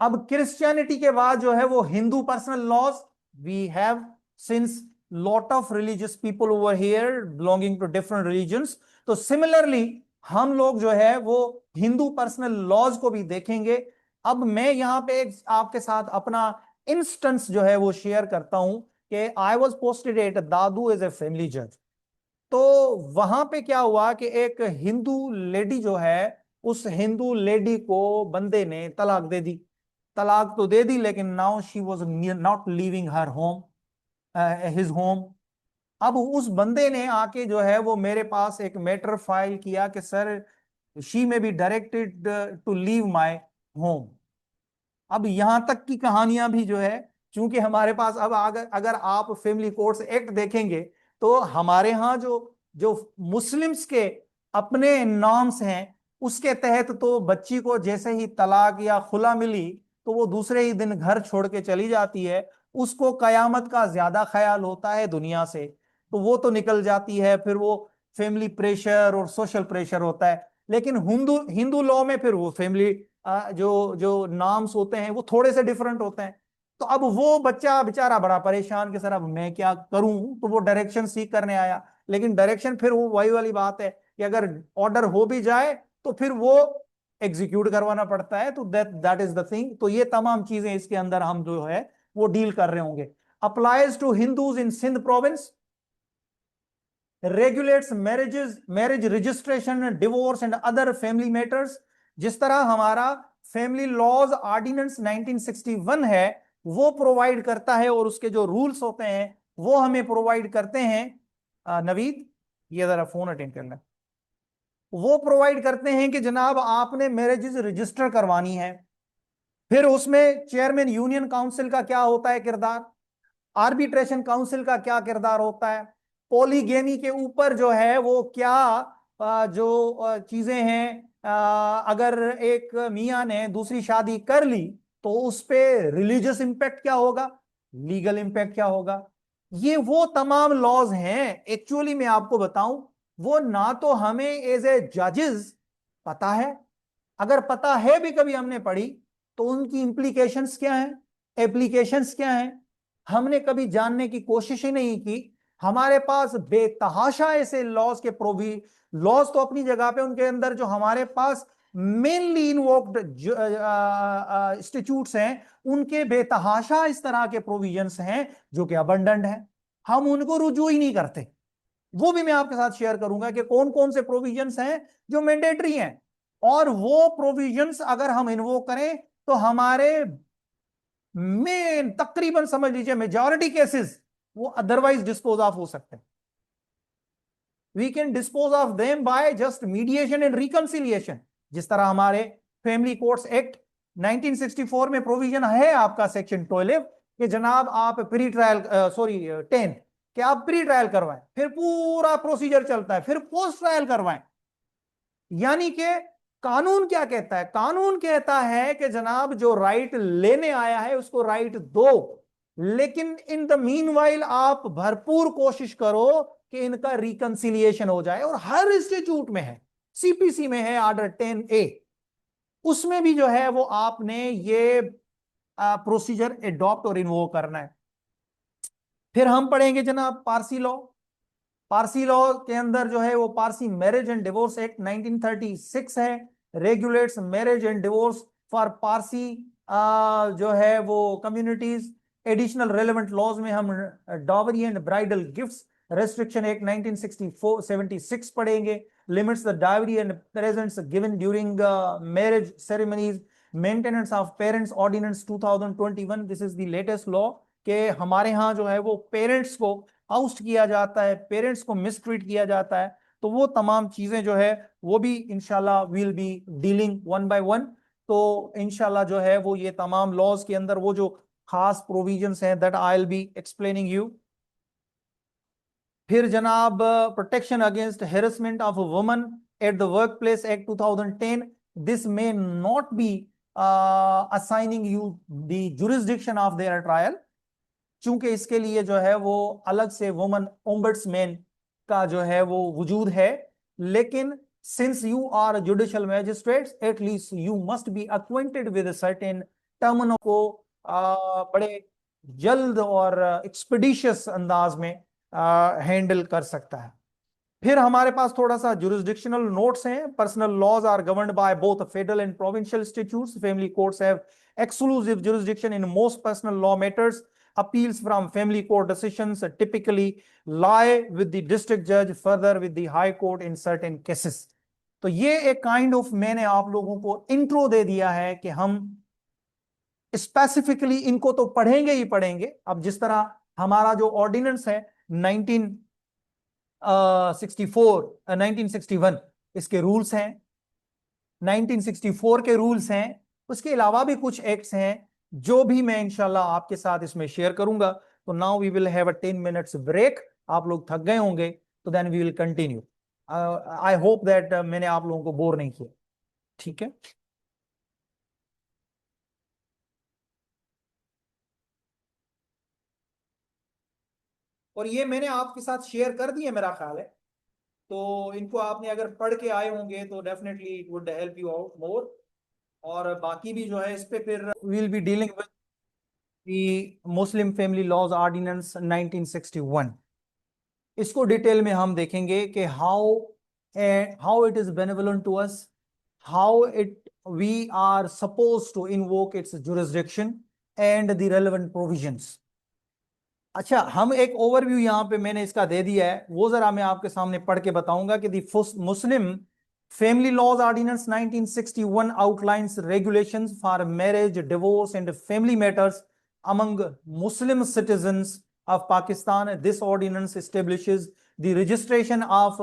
अब क्रिश्चियनिटी के बाद जो है वो Hindu personal laws. We have since lot of religious people over here belonging to different religions. तो सिमिलरली हम लोग जो है वो हिंदू पर्सनल लॉज को भी देखेंगे। अब मैं यहां पे आपके साथ अपना इंस्टेंस जो है वो शेयर करता हूं कि I was posted at Dadu as a family जज। तो वहां पे क्या हुआ कि एक हिंदू लेडी जो है उस हिंदू लेडी को बंदे ने तलाक दे दी। तलाक तो दे दी लेकिन now she was not leaving her home, his home. अब उस बंदे ने आके जो है वो मेरे पास एक मैटर फाइल किया कि sir she may be directed to leave my home. अब यहां तक की कहानियां भी जो है, चूंकि हमारे पास अब अगर आप फैमिली कोर्ट्स एक्ट देखेंगे तो हमारे यहाँ जो जो मुस्लिम्स के अपने नॉर्म्स हैं उसके तहत तो बच्ची को जैसे ही तलाक या खुला मिली तो वो दूसरे ही दिन घर छोड़ के चली जाती है। उसको कयामत का ज्यादा ख्याल होता है दुनिया से, तो वो तो निकल जाती है। फिर वो फैमिली प्रेशर और सोशल प्रेशर होता है। लेकिन हिंदू हिंदू लॉ में फिर वो फैमिली जो जो नाम्स होते हैं वो थोड़े से डिफरेंट होते हैं। तो अब वो बच्चा बेचारा बड़ा परेशान कि सर अब मैं क्या करूं, तो वो डायरेक्शन सीख करने आया। लेकिन डायरेक्शन फिर वो वही वाली बात है कि अगर ऑर्डर हो भी जाए तो फिर वो एग्जीक्यूट करवाना पड़ता है। तो that that is the thing. तो ये तमाम चीजें इसके अंदर हम जो है वो डील कर रहे होंगे। Applies to Hindus in Sindh province, regulates marriages, marriage registration, divorce and other family matters। जिस तरह हमारा फैमिली लॉज ऑर्डिनेंस 1961 है वो प्रोवाइड करता है और उसके जो रूल्स होते हैं वो हमें प्रोवाइड करते हैं। नवीद, ये जरा फोन अटेंड करना। वो प्रोवाइड करते हैं कि जनाब आपने मैरिजेस रजिस्टर करवानी है। फिर उसमें चेयरमैन यूनियन काउंसिल का क्या होता है किरदार, आर्बिट्रेशन काउंसिल का क्या किरदार होता है, पॉलीगेमी के ऊपर जो है वो क्या जो चीजें हैं। अगर एक मियां ने दूसरी शादी कर ली तो उस पे रिलीजियस इंपैक्ट क्या होगा, लीगल इंपैक्ट क्या होगा। ये वो तमाम लॉज हैं। एक्चुअली मैं आपको बताऊं वो ना तो हमें एज ए जजेस पता है, अगर पता है भी कभी हमने पढ़ी तो उनकी इंप्लीकेशंस क्या हैं, एप्लीकेशंस क्या हैं, हमने कभी जानने की कोशिश ही नहीं की। हमारे पास बेतहाशा ऐसे लॉज के प्रोवी लॉज तो अपनी जगह पे, उनके अंदर जो हमारे पास मेनली इन्वोक्ड इंस्टीट्यूट्स हैं उनके बेतहाशा इस तरह के प्रोविजंस हैं जो कि अबंडेंट हैं। हम उनको रुजू ही नहीं करते। वो भी मैं आपके साथ शेयर करूंगा कि कौन कौन से प्रोविजंस हैं जो मैंडेटरी हैं। और वो प्रोविजंस अगर हम इन्वोक करें तो हमारे मेन तकरीबन समझ लीजिए मेजॉरिटी केसेस वो अदरवाइज डिस्पोज ऑफ हो सकते हैं। We can dispose of them by just mediation and reconciliation. जिस तरह हमारे फैमिली कोर्ट्स एक्ट 1964 में प्रोविजन है आपका सेक्शन 12 कि जनाब आप प्री ट्रायल 10 कि आप प्री ट्रायल करवाएं, फिर पूरा प्रोसीजर चलता है, फिर पोस्ट ट्रायल करवाएं। यानी कि कानून क्या कहता है? कानून कहता है कि जनाब जो राइट लेने आया है उसको राइट दो, लेकिन इन द मीनवाइल आप भरपूर कोशिश करो कि इनका रिकंसिलिएशन हो जाए। और हर इंस्टीट्यूट में है, सीपीसी में है ऑर्डर 10A, उसमें भी जो है वो आपने ये प्रोसीजर एडॉप्ट और इन्वोक करना है। फिर हम पढ़ेंगे जनाब पारसी लॉ। पारसी लॉ के अंदर जो है वो Parsi marriage and divorce act 1936 है, regulates marriage and divorce for Parsi जो है वो कम्युनिटीज। एडिशनल रेलेवेंट लॉज में हम dowry and bridal gifts restriction act 1976 पढ़ेंगे, limits the dowry and presents given during marriage ceremonies, maintenance of parents ordinance 2021। This is the latest law कि हमारे यहाँ जो है वो पेरेंट्स को आउस्ट किया जाता है, पेरेंट्स को मिसट्रीट किया जाता है। तो वो तमाम चीजें जो है वो भी इंशाल्लाह will be dealing one by one. तो इंशाल्लाह जो है वो ये तमाम लॉज के अंदर वो जो खास प्रोविजंस हैं that I will be explaining you. फिर जनाब protection against harassment of woman at the work place act 2010, this may not B assigning you the jurisdiction of their trial, चूंकि इसके लिए जो है वो अलग से वुमन ओम्बड्समैन का जो है वो वजूद है। लेकिन since you are judicial magistrates at least you must be acquainted with certain टर्मिनो को बड़े जल्द और एक्सपीडिशियस अंदाज में हैंडल कर सकता है। फिर हमारे पास थोड़ा सा जुरिस्डिक्शनल नोट्स हैं। Personal laws are governed by both federal and provincial institutes. Family courts have exclusive jurisdiction in most personal law matters. Appeals from family court decisions typically lie with the district judge, further with the high court in certain cases. तो ये एक kind of मैंने आप लोगों को intro दे दिया है कि हम स्पेसिफिकली इनको तो पढ़ेंगे ही पढ़ेंगे। अब जिस तरह हमारा जो ऑर्डिनेंस है 1961 इसके रूल्स हैं, 1964 के रूल्स हैं, उसके अलावा भी कुछ एक्ट्स हैं जो भी मैं इंशाल्लाह आपके साथ इसमें शेयर करूंगा। तो now we will have a 10 minutes break. आप लोग थक गए होंगे तो then we will continue. I hope that मैंने आप लोगों को बोर नहीं किया, ठीक है। और ये मैंने आपके साथ शेयर कर दिए मेरा ख्याल है, तो इनको आपने अगर पढ़ के आए होंगे तो definitely it would help you out more. और बाकी भी जो है इस पे फिर we will be dealing with the Muslim family laws ordinance 1961। इसको डिटेल में हम देखेंगे कि how it is benevolent to us, how it we are suppose to invoke its jurisdiction and the relevant provisions. अच्छा, हम एक ओवरव्यू यहाँ पे मैंने इसका दे दिया है, वो जरा मैं आपके सामने पढ़ के बताऊंगा कि the Muslim family laws ordinance 1961 outlines regulations for marriage, divorce and family matters among Muslim citizens of Pakistan. This ordinance establishes the registration of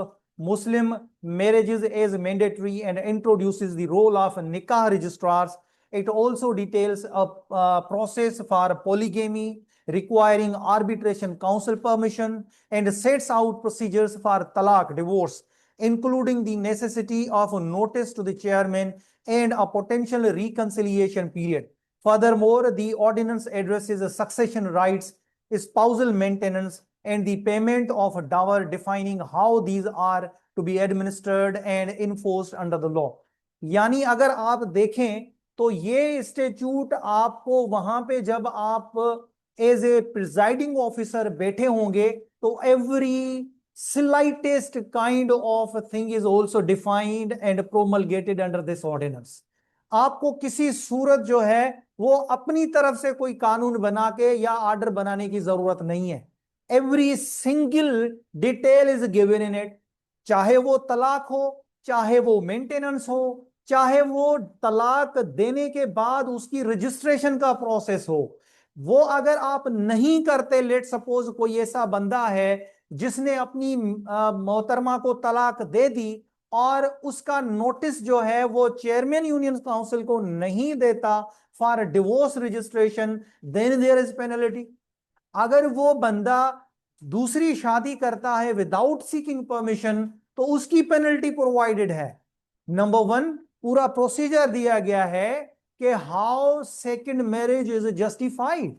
Muslim marriages as mandatory and introduces the role of nikah registrars. It also details a process for polygamy requiring arbitration council permission and sets out procedures for talaq, divorce, including the necessity of a notice to the chairman and a potential reconciliation period. Furthermore, the ordinance addresses succession rights, spousal maintenance, and the payment of dower, defining how these are to be administered and enforced under the law. यानी अगर आप देखें तो ये statute आपको वहां पे जब आप एज ए प्रिजाइडिंग ऑफिसर बैठे होंगे तो every slightest kind of thing is also defined and promulgated under this ordinance. आपको किसी सूरत जो है वो अपनी तरफ से कोई कानून बना के या आर्डर बनाने की जरूरत नहीं है। Every single detail is given in it, चाहे वो तलाक हो, चाहे वो मेंटेनेंस हो, चाहे वो तलाक देने के बाद उसकी रजिस्ट्रेशन का प्रोसेस हो, वो अगर आप नहीं करते, लेट सपोज कोई ऐसा बंदा है जिसने अपनी मोहतरमा को तलाक दे दी और उसका नोटिस जो है वो चेयरमैन यूनियन काउंसिल को नहीं देता for divorce registration, then there is penalty. अगर वो बंदा दूसरी शादी करता है विदाउट सीकिंग परमिशन तो उसकी पेनल्टी प्रोवाइडेड है। नंबर वन, पूरा प्रोसीजर दिया गया है कि how second marriage is justified,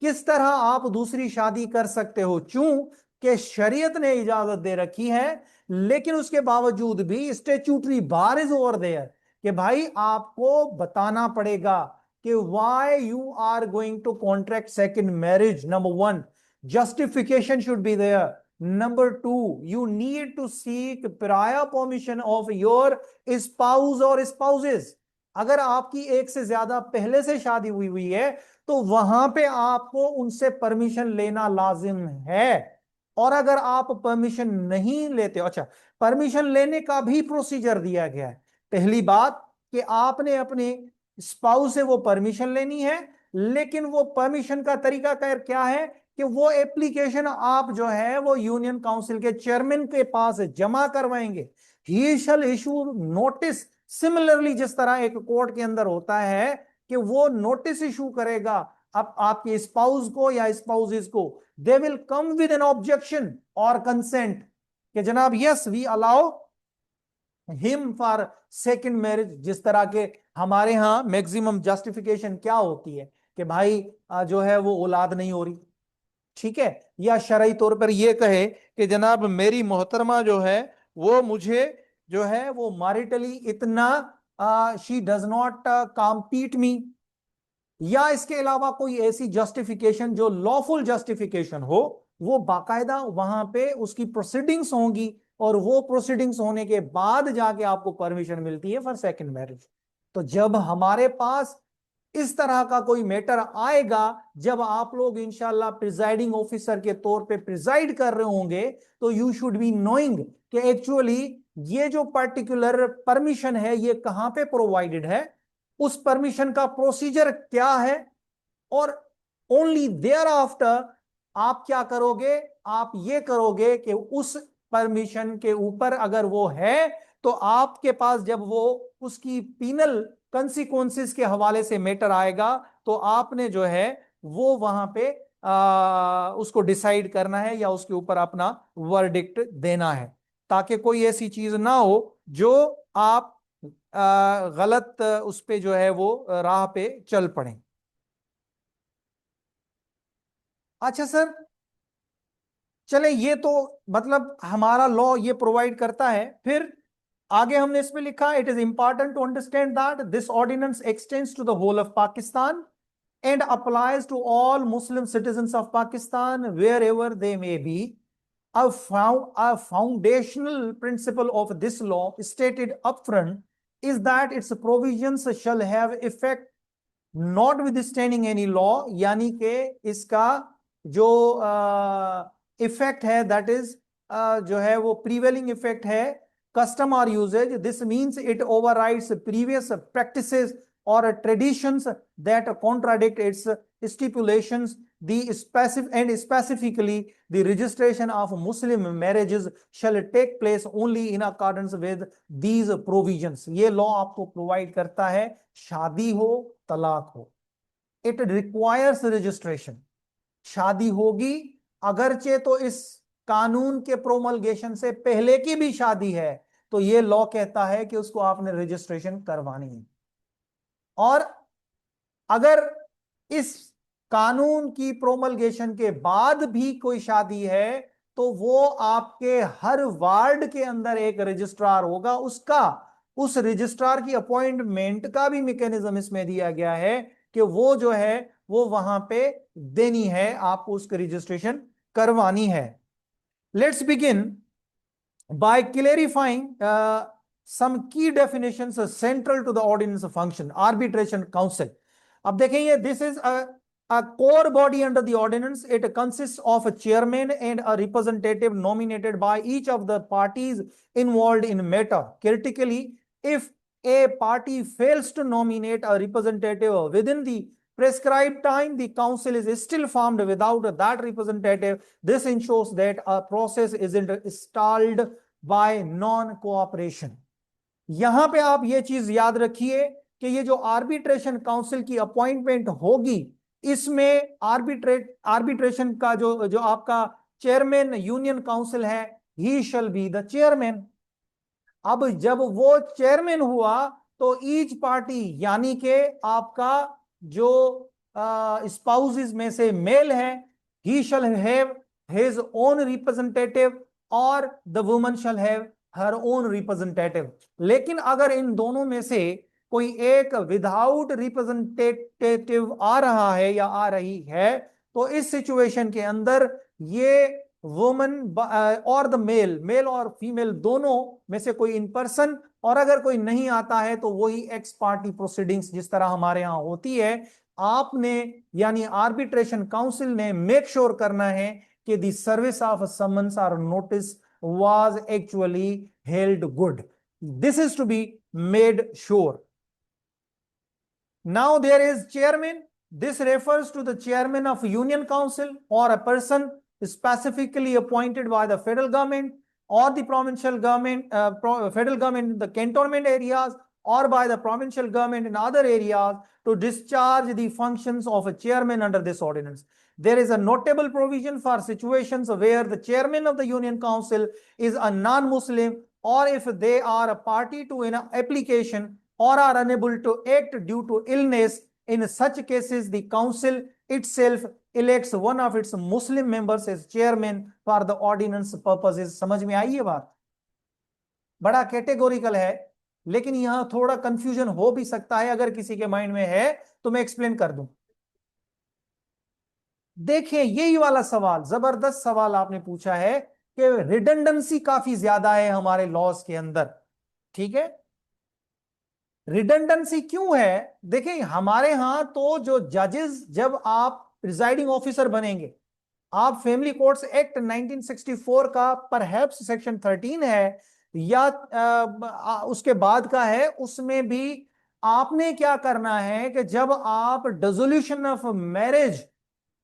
किस तरह आप दूसरी शादी कर सकते हो। चूं कि शरीयत ने इजाजत दे रखी है, लेकिन उसके बावजूद भी statutory bar is over there कि भाई आपको बताना पड़ेगा कि why you are going to contract second marriage. Number one, justification should be there. Number two, you need to seek prior permission of your spouse और स्पाउसेस। अगर आपकी एक से ज्यादा पहले से शादी हुई हुई है तो वहां पे आपको उनसे परमिशन लेना लाजिम है। और अगर आप परमिशन नहीं लेते हो, अच्छा, परमिशन लेने का भी प्रोसीजर दिया गया है। पहली बात कि आपने अपने स्पाउस से वो परमिशन लेनी है, लेकिन वो परमिशन का तरीका क्या है कि वो एप्लीकेशन आप जो है वो यूनियन काउंसिल के चेयरमैन के पास जमा करवाएंगे। ही शैल इशू नोटिस। सिमिलरली जिस तरह एक कोर्ट के अंदर होता है कि वो नोटिस इशू करेगा अब आपके स्पाउस को या स्पाउसेस को, they will come with an objection और कंसेंट कि जनाब yes we allow him for second marriage. जिस तरह के हमारे यहां मैक्सिमम जस्टिफिकेशन क्या होती है कि भाई जो है वो औलाद नहीं हो रही, ठीक है, या शरई तौर पर यह कहे कि जनाब मेरी मोहतरमा जो है वो मुझे जो है वो मैरिटली इतना शी डज नॉट कॉम्पीट मी, या इसके अलावा कोई ऐसी जस्टिफिकेशन जो लॉफुल जस्टिफिकेशन हो, वो बाकायदा वहां पे उसकी प्रोसीडिंग्स होंगी और वो प्रोसीडिंग्स होने के बाद जाके आपको परमिशन मिलती है फॉर सेकंड मैरिज। तो जब हमारे पास इस तरह का कोई मैटर आएगा, जब आप लोग इंशाल्लाह प्रिजाइडिंग ऑफिसर के तौर पे प्रिजाइड कर रहे होंगे, तो यू शुड बी नोइंग कि एक्चुअली ये जो पर्टिकुलर परमिशन है ये कहां पे प्रोवाइडेड है, उस परमिशन का प्रोसीजर क्या है, और ओनली देयर आफ्टर आप क्या करोगे, आप ये करोगे कि उस परमिशन के ऊपर अगर वो है तो आपके पास जब वो उसकी पीनल कंसिक्वेंसेस के हवाले से मैटर आएगा तो आपने जो है वो वहां पे उसको डिसाइड करना है या उसके ऊपर अपना वर्डिक्ट देना है, ताकि कोई ऐसी चीज ना हो जो आप गलत उस पे जो है वो राह पे चल पड़े। अच्छा सर, चले ये तो मतलब हमारा लॉ ये प्रोवाइड करता है। फिर आगे हमने इसमें लिखा, it is important to understand that this ordinance extends to the whole of Pakistan and applies to all Muslim citizens of Pakistan wherever they may be. A foundational principle of this law stated upfront is that its provisions shall have effect notwithstanding any law, यानी कि इसका जो effect है that is जो है वो prevailing effect है custom or usage. This means it overrides previous practices or traditions that contradict its stipulations. The specific and specifically the registration of Muslim marriages shall take place only in accordance with these provisions. ये law आपको provide करता है, शादी हो तलाक हो, it requires registration. शादी होगी, अगरचे तो इस कानून के प्रोमलगेशन से पहले की भी शादी है, तो ये लॉ कहता है कि उसको आपने रजिस्ट्रेशन करवानी है। और अगर इस कानून की प्रोमलगेशन के बाद भी कोई शादी है तो वो आपके हर वार्ड के अंदर एक रजिस्ट्रार होगा, उसका उस रजिस्ट्रार की अपॉइंटमेंट का भी मैकेनिज्म इसमें दिया गया है कि वो जो है वो वहां पे देनी है, आपको उसकी रजिस्ट्रेशन करवानी है। Let's begin by clarifying some key definitions central to the ordinance function. Arbitration council, अब देखेंगे, this is a core body under the ordinance. It consists of a chairman and a representative nominated by each of the parties involved in matter. Critically, if a party fails to nominate a representative within the prescribed time, the council is still formed without that representative. This ensures that a process isn't stalled by non-cooperation. यहां पे आप ये चीज याद रखिए कि ये जो आर्बिट्रेशन काउंसिल की अपॉइंटमेंट होगी, इसमें आर्बिट्रेशन का जो आपका चेयरमैन यूनियन काउंसिल है, he shall be the chairman. अब जब वो चेयरमैन हुआ तो ईच पार्टी यानी कि आपका जो स्पाउसेस में से मेल है, he shall have his own representative और the woman shall have her own representative. लेकिन अगर इन दोनों में से कोई एक विदाउट रिप्रेजेंटेटिव आ रहा है या आ रही है, तो इस सिचुएशन के अंदर ये वुमन और द मेल और फीमेल दोनों में से कोई इन पर्सन, और अगर कोई नहीं आता है तो वही एक्स पार्टी प्रोसीडिंग्स जिस तरह हमारे यहां होती है, आपने यानी आर्बिट्रेशन काउंसिल ने मेक श्योर करना है कि द सर्विस ऑफ समन्स और notice was actually held good. This is to be made sure. Now there is chairman. This refers to the chairman of union council or a person specifically appointed by the federal government or the provincial government, federal government in the cantonment areas, or by the provincial government in other areas to discharge the functions of a chairman under this ordinance. There is a notable provision for situations where the chairman of the union council is a non-Muslim, or if they are a party to an application or are unable to act due to illness. In such cases, the council itself elects one of its Muslim members as chairman for the ordinance purposes. समझ में आई ये बात? बड़ा categorical है, लेकिन यहां थोड़ा confusion हो भी सकता है। अगर किसी के माइंड में है तो मैं एक्सप्लेन कर दूं। देखिए, यही वाला सवाल, जबरदस्त सवाल आपने पूछा है कि रिडंडेंसी काफी ज्यादा है हमारे लॉज के अंदर। ठीक है, रिडंडेंसी क्यों है? देखिए, हमारे यहां तो जो जजेस, जब आप प्रिजाइडिंग ऑफिसर बनेंगे, आप फैमिली कोर्ट्स एक्ट 1964 का परहैप्स सेक्शन 13 है या उसके बाद का है, उसमें भी आपने क्या करना है कि जब आप dissolution of marriage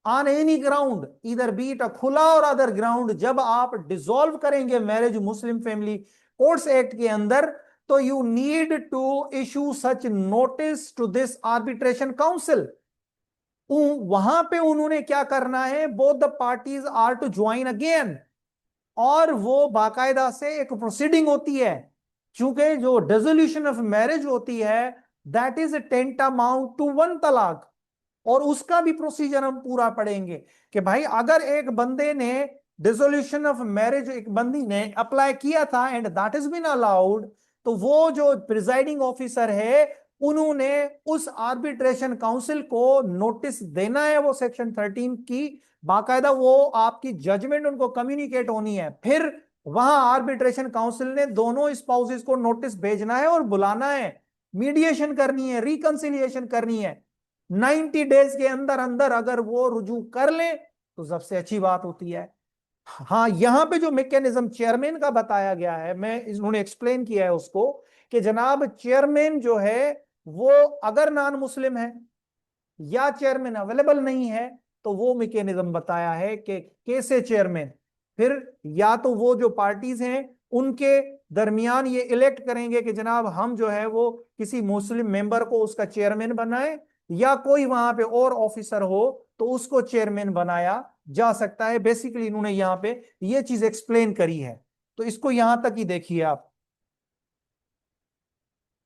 on any ground, इधर बीट अ खुला और अदर ग्राउंड, जब आप डिसॉल्व करेंगे marriage Muslim family courts act के अंदर, तो you need to issue such notice to this arbitration council. वहां पे उन्होंने क्या करना है, both the parties are to join again, और वो बाकायदा से एक प्रोसीडिंग होती है। क्योंकि जो डिसोल्यूशन ऑफ मैरिज होती है दैट इज टेंटामाउंट टू 1 तलाक, और उसका भी प्रोसीजर हम पूरा पढ़ेंगे कि भाई अगर एक बंदे ने डिसोल्यूशन ऑफ मैरिज, एक बंदी ने अप्लाई किया था and that is been allowed, तो वो जो प्रिजाइडिंग ऑफिसर है उन्होंने उस आर्बिट्रेशन काउंसिल को नोटिस देना है, वो सेक्शन 13 की बाकायदा वो आपकी जजमेंट उनको कम्युनिकेट होनी है। फिर वहां आर्बिट्रेशन काउंसिल ने दोनों स्पाउसेस को नोटिस भेजना है और बुलाना है, मीडिएशन करनी है, रिकंसिलिएशन करनी है। 90 डेज के अंदर अंदर अगर वो रुजू कर ले तो सबसे अच्छी बात होती है। हाँ, यहां पे जो मैकेनिज्म चेयरमैन का बताया गया है, मैं इन्होंने एक्सप्लेन किया है उसको कि जनाब चेयरमैन जो है वो अगर नॉन मुस्लिम है या चेयरमैन अवेलेबल नहीं है, तो वो मैकेनिज्म बताया है कि कैसे चेयरमैन, फिर या तो वो जो पार्टीज हैं उनके दरमियान ये इलेक्ट करेंगे कि जनाब हम जो है वो किसी मुस्लिम मेंबर को उसका चेयरमैन बनाए, या कोई वहां पे और ऑफिसर हो तो उसको चेयरमैन बनाया जा सकता है। बेसिकली इन्होंने यहां पे ये चीज एक्सप्लेन करी है, तो इसको यहां तक ही देखिए आप।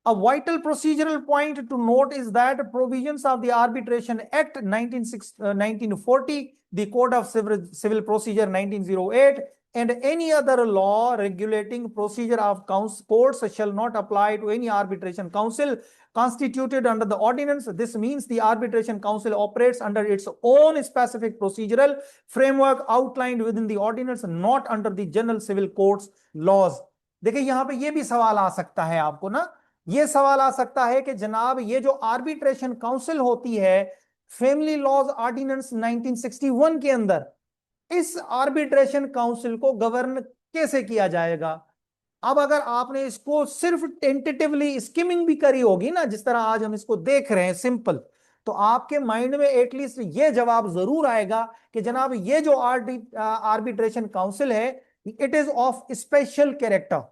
A vital procedural point to note is that provisions of the Arbitration Act 1940, the Code of Civil Procedure 1908, and any other law regulating procedure of courts shall not apply to any arbitration council constituted under the ordinance. This means the arbitration council operates under its own specific procedural framework outlined within the ordinance, not under the general civil courts laws. देखिए, यहां पे ये भी सवाल आ सकता है आपको ना, ये सवाल आ सकता है कि जनाब ये जो आर्बिट्रेशन काउंसिल होती है फैमिली लॉज ऑर्डिनेंस 1961 के अंदर, इस आर्बिट्रेशन काउंसिल को गवर्न कैसे किया जाएगा? अब अगर आपने इसको सिर्फ टेंटेटिवली स्किमिंग भी करी होगी ना, जिस तरह आज हम इसको देख रहे हैं सिंपल, तो आपके माइंड में एटलीस्ट ये जवाब जरूर आएगा कि जनाब ये जो आर्बिट्रेशन काउंसिल है it is of special character,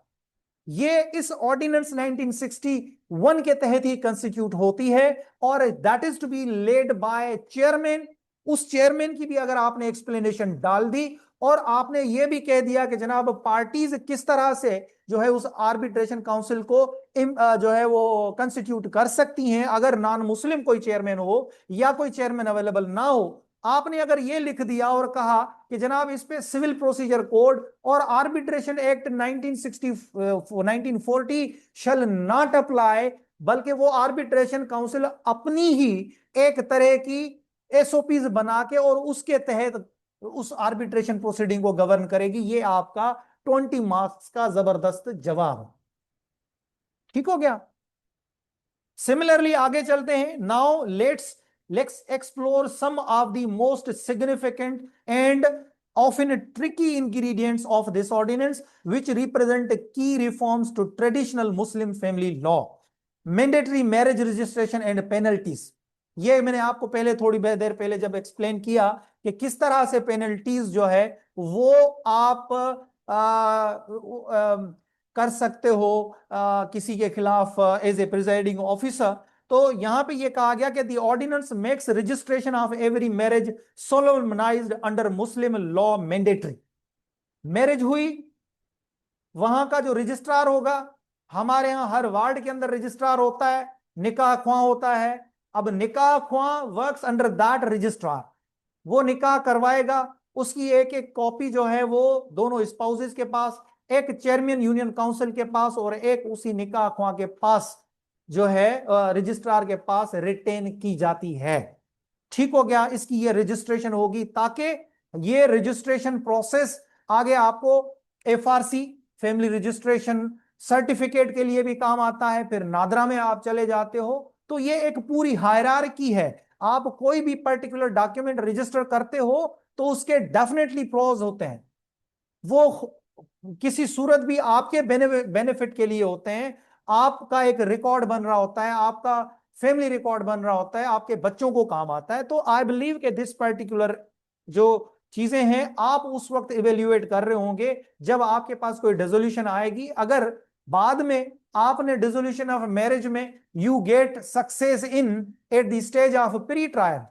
ये इस ऑर्डिनेंस 1961 के तहत ही कंस्टिट्यूट होती है और that is to be led by chairman. उस चेयरमैन की भी अगर आपने एक्सप्लेनेशन डाल दी और आपने ये भी कह दिया कि जनाब पार्टीज किस तरह से जो है उस आर्बिट्रेशन काउंसिल को जो है वो कंस्टिट्यूट कर सकती हैं अगर नॉन मुस्लिम कोई चेयरमैन हो या कोई चेयरमैन अवेलेबल ना हो, आपने अगर ये लिख दिया और कहा कि जनाब इस पे सिविल प्रोसीजर कोड और arbitration act 1940 shall not apply, बल्कि वो आर्बिट्रेशन काउंसिल अपनी ही एक तरह की एसओपीज बना के और उसके तहत उस आर्बिट्रेशन प्रोसीडिंग को गवर्न करेगी, ये आपका 20 मार्क्स का जबरदस्त जवाब है। ठीक हो गया। सिमिलरली आगे चलते हैं। Now let's explore some of the most significant and often tricky ingredients of this ordinance which represent key reforms to traditional Muslim family law. Mandatory marriage registration and penalties. ये मैंने आपको पहले थोड़ी देर पहले जब एक्सप्लेन किया कि किस तरह से पेनल्टीज जो है वो आप कर सकते हो किसी के खिलाफ एज ए प्रिजाइडिंग ऑफिसर। तो यहां पे ये कहा गया कि the ordinance makes registration of every marriage solemnized under Muslim law mandatory. Marriage हुई, वहां का जो रजिस्ट्रार होगा, हमारे यहां हर वार्ड के अंदर रजिस्ट्रार होता है, निकाह ख्वां होता है। अब निकाह ख्वां वर्क्स अंडर दैट रजिस्ट्रार, वो निकाह करवाएगा, उसकी एक एक कॉपी जो है वो दोनों स्पाउसेस के पास, एक चेयरमैन यूनियन काउंसिल के पास और एक उसी निकाह ख्वां के पास जो है रजिस्ट्रार के पास रिटेन की जाती है। ठीक हो गया। इसकी ये रजिस्ट्रेशन होगी ताकि ये रजिस्ट्रेशन प्रोसेस आगे आपको एफआरसी फैमिली रजिस्ट्रेशन सर्टिफिकेट के लिए भी काम आता है। फिर नादरा में आप चले जाते हो तो ये एक पूरी हायरार्की है। आप कोई भी पर्टिकुलर डॉक्यूमेंट रजिस्टर करते हो तो उसके डेफिनेटली प्रोज होते हैं, वो किसी सूरत भी आपके बेनिफिट के लिए होते हैं। आपका एक रिकॉर्ड बन रहा होता है, आपका फैमिली रिकॉर्ड बन रहा होता है, आपके बच्चों को काम आता है। तो आई बिलीव कि दिस पर्टिकुलर जो चीजें हैं आप उस वक्त इवेल्युएट कर रहे होंगे जब आपके पास कोई डिसोल्यूशन आएगी। अगर बाद में आपने डिसोल्यूशन ऑफ मैरिज में you get success in at the stage of pre trial,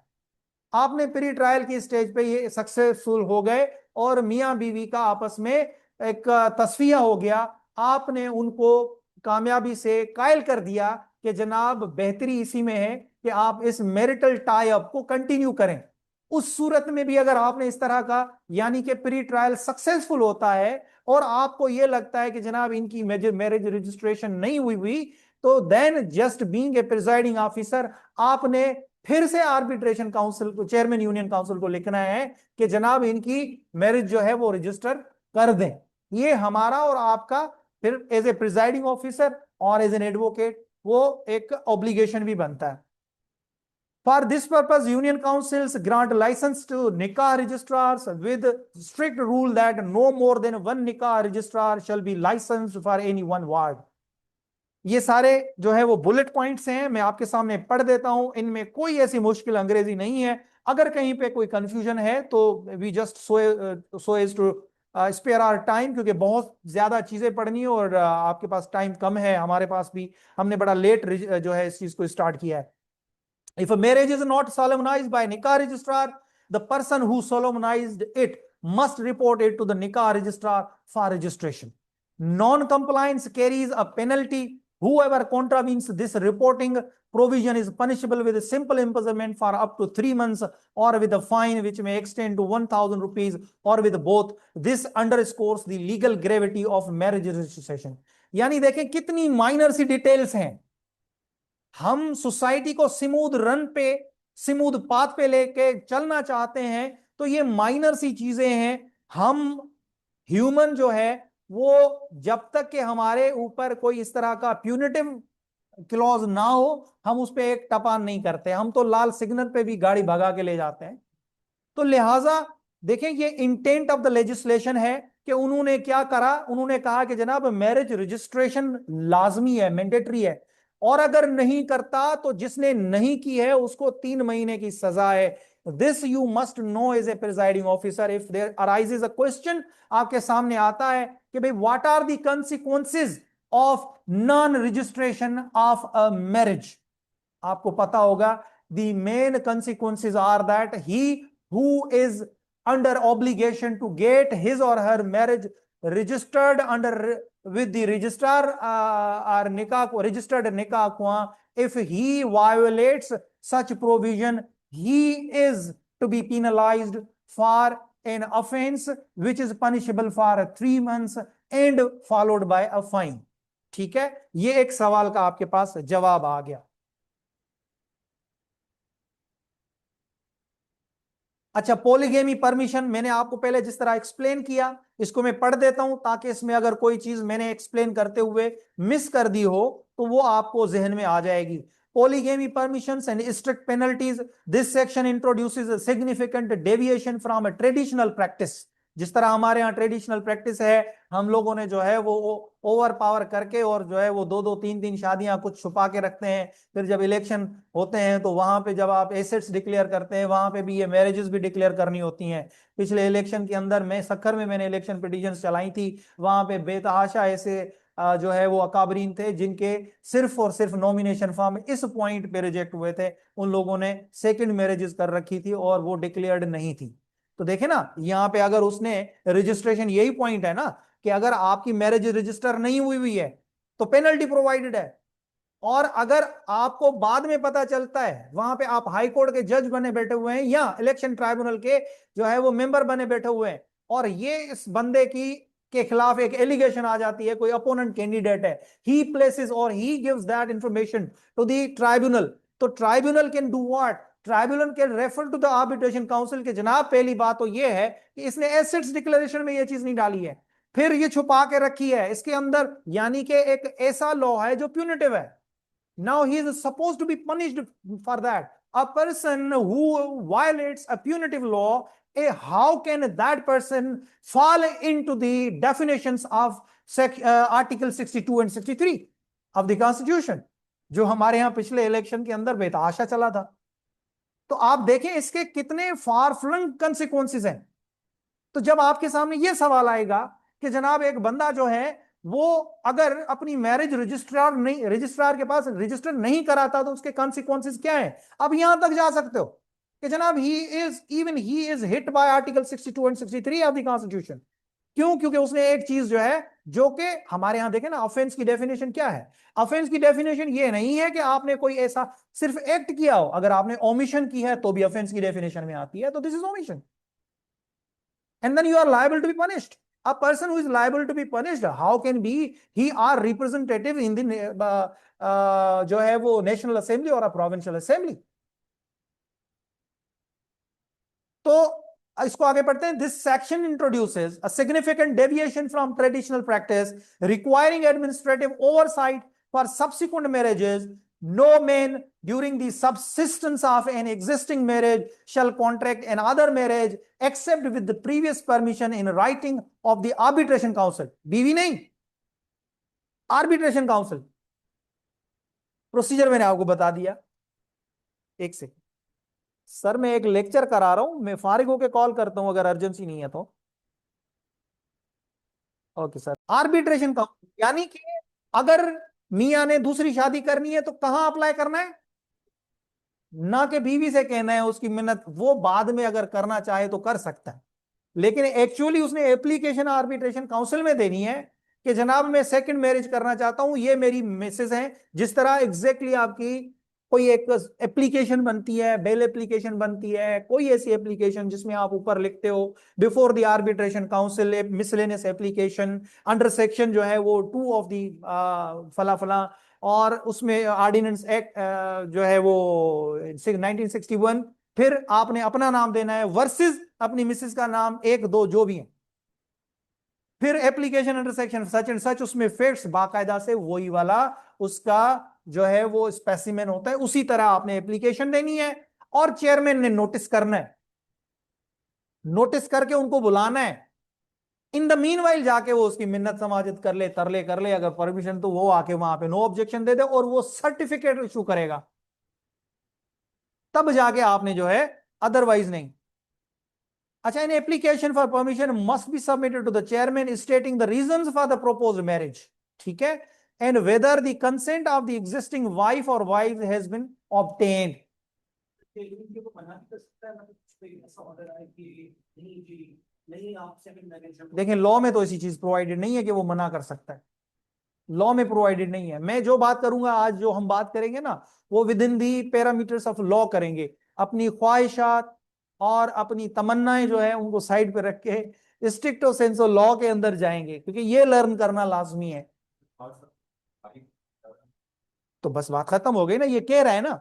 आपने प्री ट्रायल की स्टेज पे ये सक्सेसफुल हो गए और मियां बीवी का आपस में एक तस्फिया हो गया, आपने उनको कामयाबी से कायल कर दिया कि जनाब बेहतरी इसी में है कि आप इस मैरिटल टाई अप को कंटिन्यू करें। उस सूरत में भी अगर आपने इस तरह का यानी कि प्री ट्रायल सक्सेसफुल होता है और आपको यह लगता है कि जनाब इनकी मैरिज रजिस्ट्रेशन नहीं हुई तो then just being a presiding officer आपने फिर से आर्बिट्रेशन काउंसिल को, चेयरमैन यूनियन काउंसिल को लिखना है कि जनाब इनकी मैरिज जो है वो रजिस्टर कर दें। ये हमारा और आपका फिर एज ए प्रिजाइडिंग ऑफिसर और एज एन एडवोकेट वो एक ऑब्लिगेशन भी बनता है। For this purpose, union councils grant license to nikah registrars with strict rule that no more than one nikah registrar shall be licensed for any one ward. ये सारे जो है वो बुलेट पॉइंट्स हैं, मैं आपके सामने पढ़ देता हूं, इनमें कोई ऐसी मुश्किल अंग्रेजी नहीं है। अगर कहीं पे कोई कंफ्यूजन है तो we just so as to spare our time, क्योंकि बहुत ज्यादा चीजें पढ़नी है और आपके पास टाइम कम है, हमारे पास भी, हमने बड़ा लेट जो है इस चीज को स्टार्ट किया है। If a marriage is not solemnized by nikah registrar, the person who solemnized it must report it to the nikah registrar for registration. Non-compliance carries a penalty. Whoever contravenes this reporting provision is punishable with a simple imprisonment for up to 3 months or with a fine which may extend to 1,000 rupees or with both. This underscores the legal gravity of marriage registration. यानी देखें कितनी minor सी details हैं। हम society को smooth run पे, smooth path पे लेके चलना चाहते हैं तो ये माइनर सी चीजें हैं। हम ह्यूमन जो है वो जब तक कि हमारे ऊपर कोई इस तरह का प्यूनिटिव क्लॉज ना हो हम उस पर एक टपान नहीं करते, हम तो लाल सिग्नल पे भी गाड़ी भगा के ले जाते हैं। तो लिहाजा देखें ये इंटेंट ऑफ द लेजिस्लेशन है कि उन्होंने क्या करा, उन्होंने कहा कि जनाब मैरिज रजिस्ट्रेशन लाजमी है, मैंडेटरी है। और अगर नहीं करता तो जिसने नहीं की है उसको 3 महीने की सजा है। This you must know as a presiding officer. If there arises a question, आपके सामने आता है कि भाई what are the consequences of non registration of a marriage, आपको पता होगा the main consequences are that he who is under obligation to get his or her marriage registered under with the registrar or nikah registered nikah kwa, if he violates such provision, he is to be penalized for an offense which is punishable for 3 months and followed by a fine। ठीक है, ये एक सवाल का आपके पास जवाब आ गया। अच्छा, पॉलीगेमी परमिशन मैंने आपको पहले जिस तरह एक्सप्लेन किया, इसको मैं पढ़ देता हूं ताकि इसमें अगर कोई चीज मैंने एक्सप्लेन करते हुए मिस कर दी हो तो वो आपको जहन में आ जाएगी। Polygamy permissions and strict penalties, this section introduces a significant deviation from a traditional practice. जिस तरह हमारे यहाँ ट्रेडिशनल प्रैक्टिस है, हम लोगों ने जो है वो ओवर पावर करके और जो है वो 2-2 3-3 शादियां कुछ छुपा के रखते हैं, फिर जब इलेक्शन होते हैं तो वहां पे जब आप एसेट्स डिक्लेयर करते हैं वहां पे भी ये मैरिजेस भी डिक्लेयर करनी होती हैं। पिछले इलेक्शन के अंदर मैं सक्खर में मैंने इलेक्शन पिटीशंस चलाई थी, वहां पे बेतहाशा ऐसे जो है वो अकाबरीन थे जिनके सिर्फ और सिर्फ नॉमिनेशन फॉर्म इस पॉइंट पे रिजेक्ट हुए थे, उन लोगों ने सेकंड मैरिजेस कर रखी थी और वो डिक्लेयर्ड नहीं थी। तो देखे ना, यहाँ पे अगर उसने रजिस्ट्रेशन, यही पॉइंट है ना कि अगर आपकी मैरिज रजिस्टर नहीं हुई हुई है तो पेनल्टी प्रोवाइडेड है। और अगर आपको बाद में पता चलता है, वहां पे आप हाई कोर्ट के जज बने बैठे हुए हैं या इलेक्शन ट्राइब्यूनल के जो है वो मेंबर बने बैठे हुए हैं, और ये इस बंदे की के खिलाफ एक एलिगेशन आ जाती है, कोई अपोनेंट कैंडिडेट है, ही प्लेसेस और he gives that information to the tribunal, तो tribunal can do what, tribunal can refer to the arbitration council के जनाब पहली बात तो ये है कि इसने एसेट्स डिक्लेरेशन में ये चीज नहीं डाली है, फिर ये छुपा के रखी है इसके अंदर, यानी कि एक ऐसा लॉ है जो प्यूनिटिव है। Now he is supposed to be punished for that. A person who violates a punitive law, how can that person fall into the definitions of Article 62 and 63 of the Constitution, जो हमारे यहाँ पिछले election के अंदर बेतहाशा चला था। तो आप देखें इसके कितने फार फ्लंग कंसिक्वेंसेस हैं। तो जब आपके सामने यह सवाल आएगा कि जनाब एक बंदा जो है वो अगर अपनी मैरिज रजिस्ट्रार के पास रजिस्टर नहीं कराता तो उसके कॉन्सिक्वेंसेस क्या है, अब यहां तक जा सकते हो कि जनाब he is hit by article 62 and 63 of the constitution. क्यों? क्योंकि उसने एक चीज जो है, जो कि हमारे यहां देखें ना, ऑफेंस की डेफिनेशन क्या है। ऑफेंस की डेफिनेशन ये नहीं है कि आपने कोई ऐसा सिर्फ एक्ट किया हो, अगर आपने ओमिशन की है तो भी ऑफेंस की डेफिनेशन में आती है, तो this is omission and then you are liable to be punished. A person who is liable to be punished, how can be he are representative in the जो है वो नेशनल असेंबली और provincial assembly. तो इसको आगे पढ़ते हैं। This section introduces a significant deviation from traditional practice requiring administrative oversight for subsequent marriages. No man during the subsistence of an existing marriage shall contract another marriage except with the previous permission in writing of the arbitration council। बीवी नहीं, arbitration council. Procedure मैंने आपको बता दिया। एक second sir, मैं एक lecture करा रहा हूं, मैं फारिग होकर कॉल करता हूं अगर अर्जेंसी नहीं है तो। Okay sir. आर्बिट्रेशन काउंसिल यानी कि अगर मियां ने दूसरी शादी करनी है तो कहां अप्लाई करना है, ना कि बीवी से कहना है उसकी मिन्नत, वो बाद में अगर करना चाहे तो कर सकता है, लेकिन एक्चुअली उसने एप्लीकेशन आर्बिट्रेशन काउंसिल में देनी है कि जनाब मैं सेकंड मैरिज करना चाहता हूं, ये मेरी मिसेस हैं। जिस तरह एग्जैक्टली आपकी कोई एक एप्लीकेशन बनती है, बेल एप्लीकेशन बनती है, कोई ऐसी एप्लीकेशन जिसमें आप ऊपर लिखते हो before the arbitration council miscellaneous application under section जो है वो 2 ऑफ द फला फला, और उसमें ऑर्डिनेंस एक्ट जो है वो 1961, फिर आपने अपना नाम देना है वर्सेस अपनी मिसेस का नाम, 1-2 जो भी है, फिर application under section such and such, उसमें फिक्स बाकायदा से वही वाला उसका जो है वो स्पेसिमेन होता है, उसी तरह आपने एप्लीकेशन देनी है और चेयरमैन ने नोटिस करना है, नोटिस करके उनको बुलाना है इन द मीनवाइल जाके वो उसकी मिन्नत समाजित कर ले, तरले कर ले, अगर परमिशन तो वो आके वहां पे नो ऑब्जेक्शन दे दे और वो सर्टिफिकेट इशू करेगा, तब जाके आपने जो है, अदरवाइज नहीं। अच्छा, an application for permission must be submitted to the chairman stating the reasons for the proposed marriage, ठीक है, and whether the consent of the existing wife और वाइफ हैज बीन ऑब्टेन्ड। देखें, लॉ में तो ऐसी चीज प्रोवाइडेड नहीं है कि वो मना कर सकता है, लॉ में प्रोवाइडेड नहीं है। मैं जो बात करूंगा आज, जो हम बात करेंगे ना, वो with in the parameters of law करेंगे। अपनी ख्वाहिशात और अपनी तमन्नाएं जो है उनको साइड पे रख के स्ट्रिक्ट और सेंस ऑफ लॉ के अंदर जाएंगे, क्योंकि ये लर्न करना लाजमी है। तो बस बात खत्म हो गई ना। ये कह रहा है ना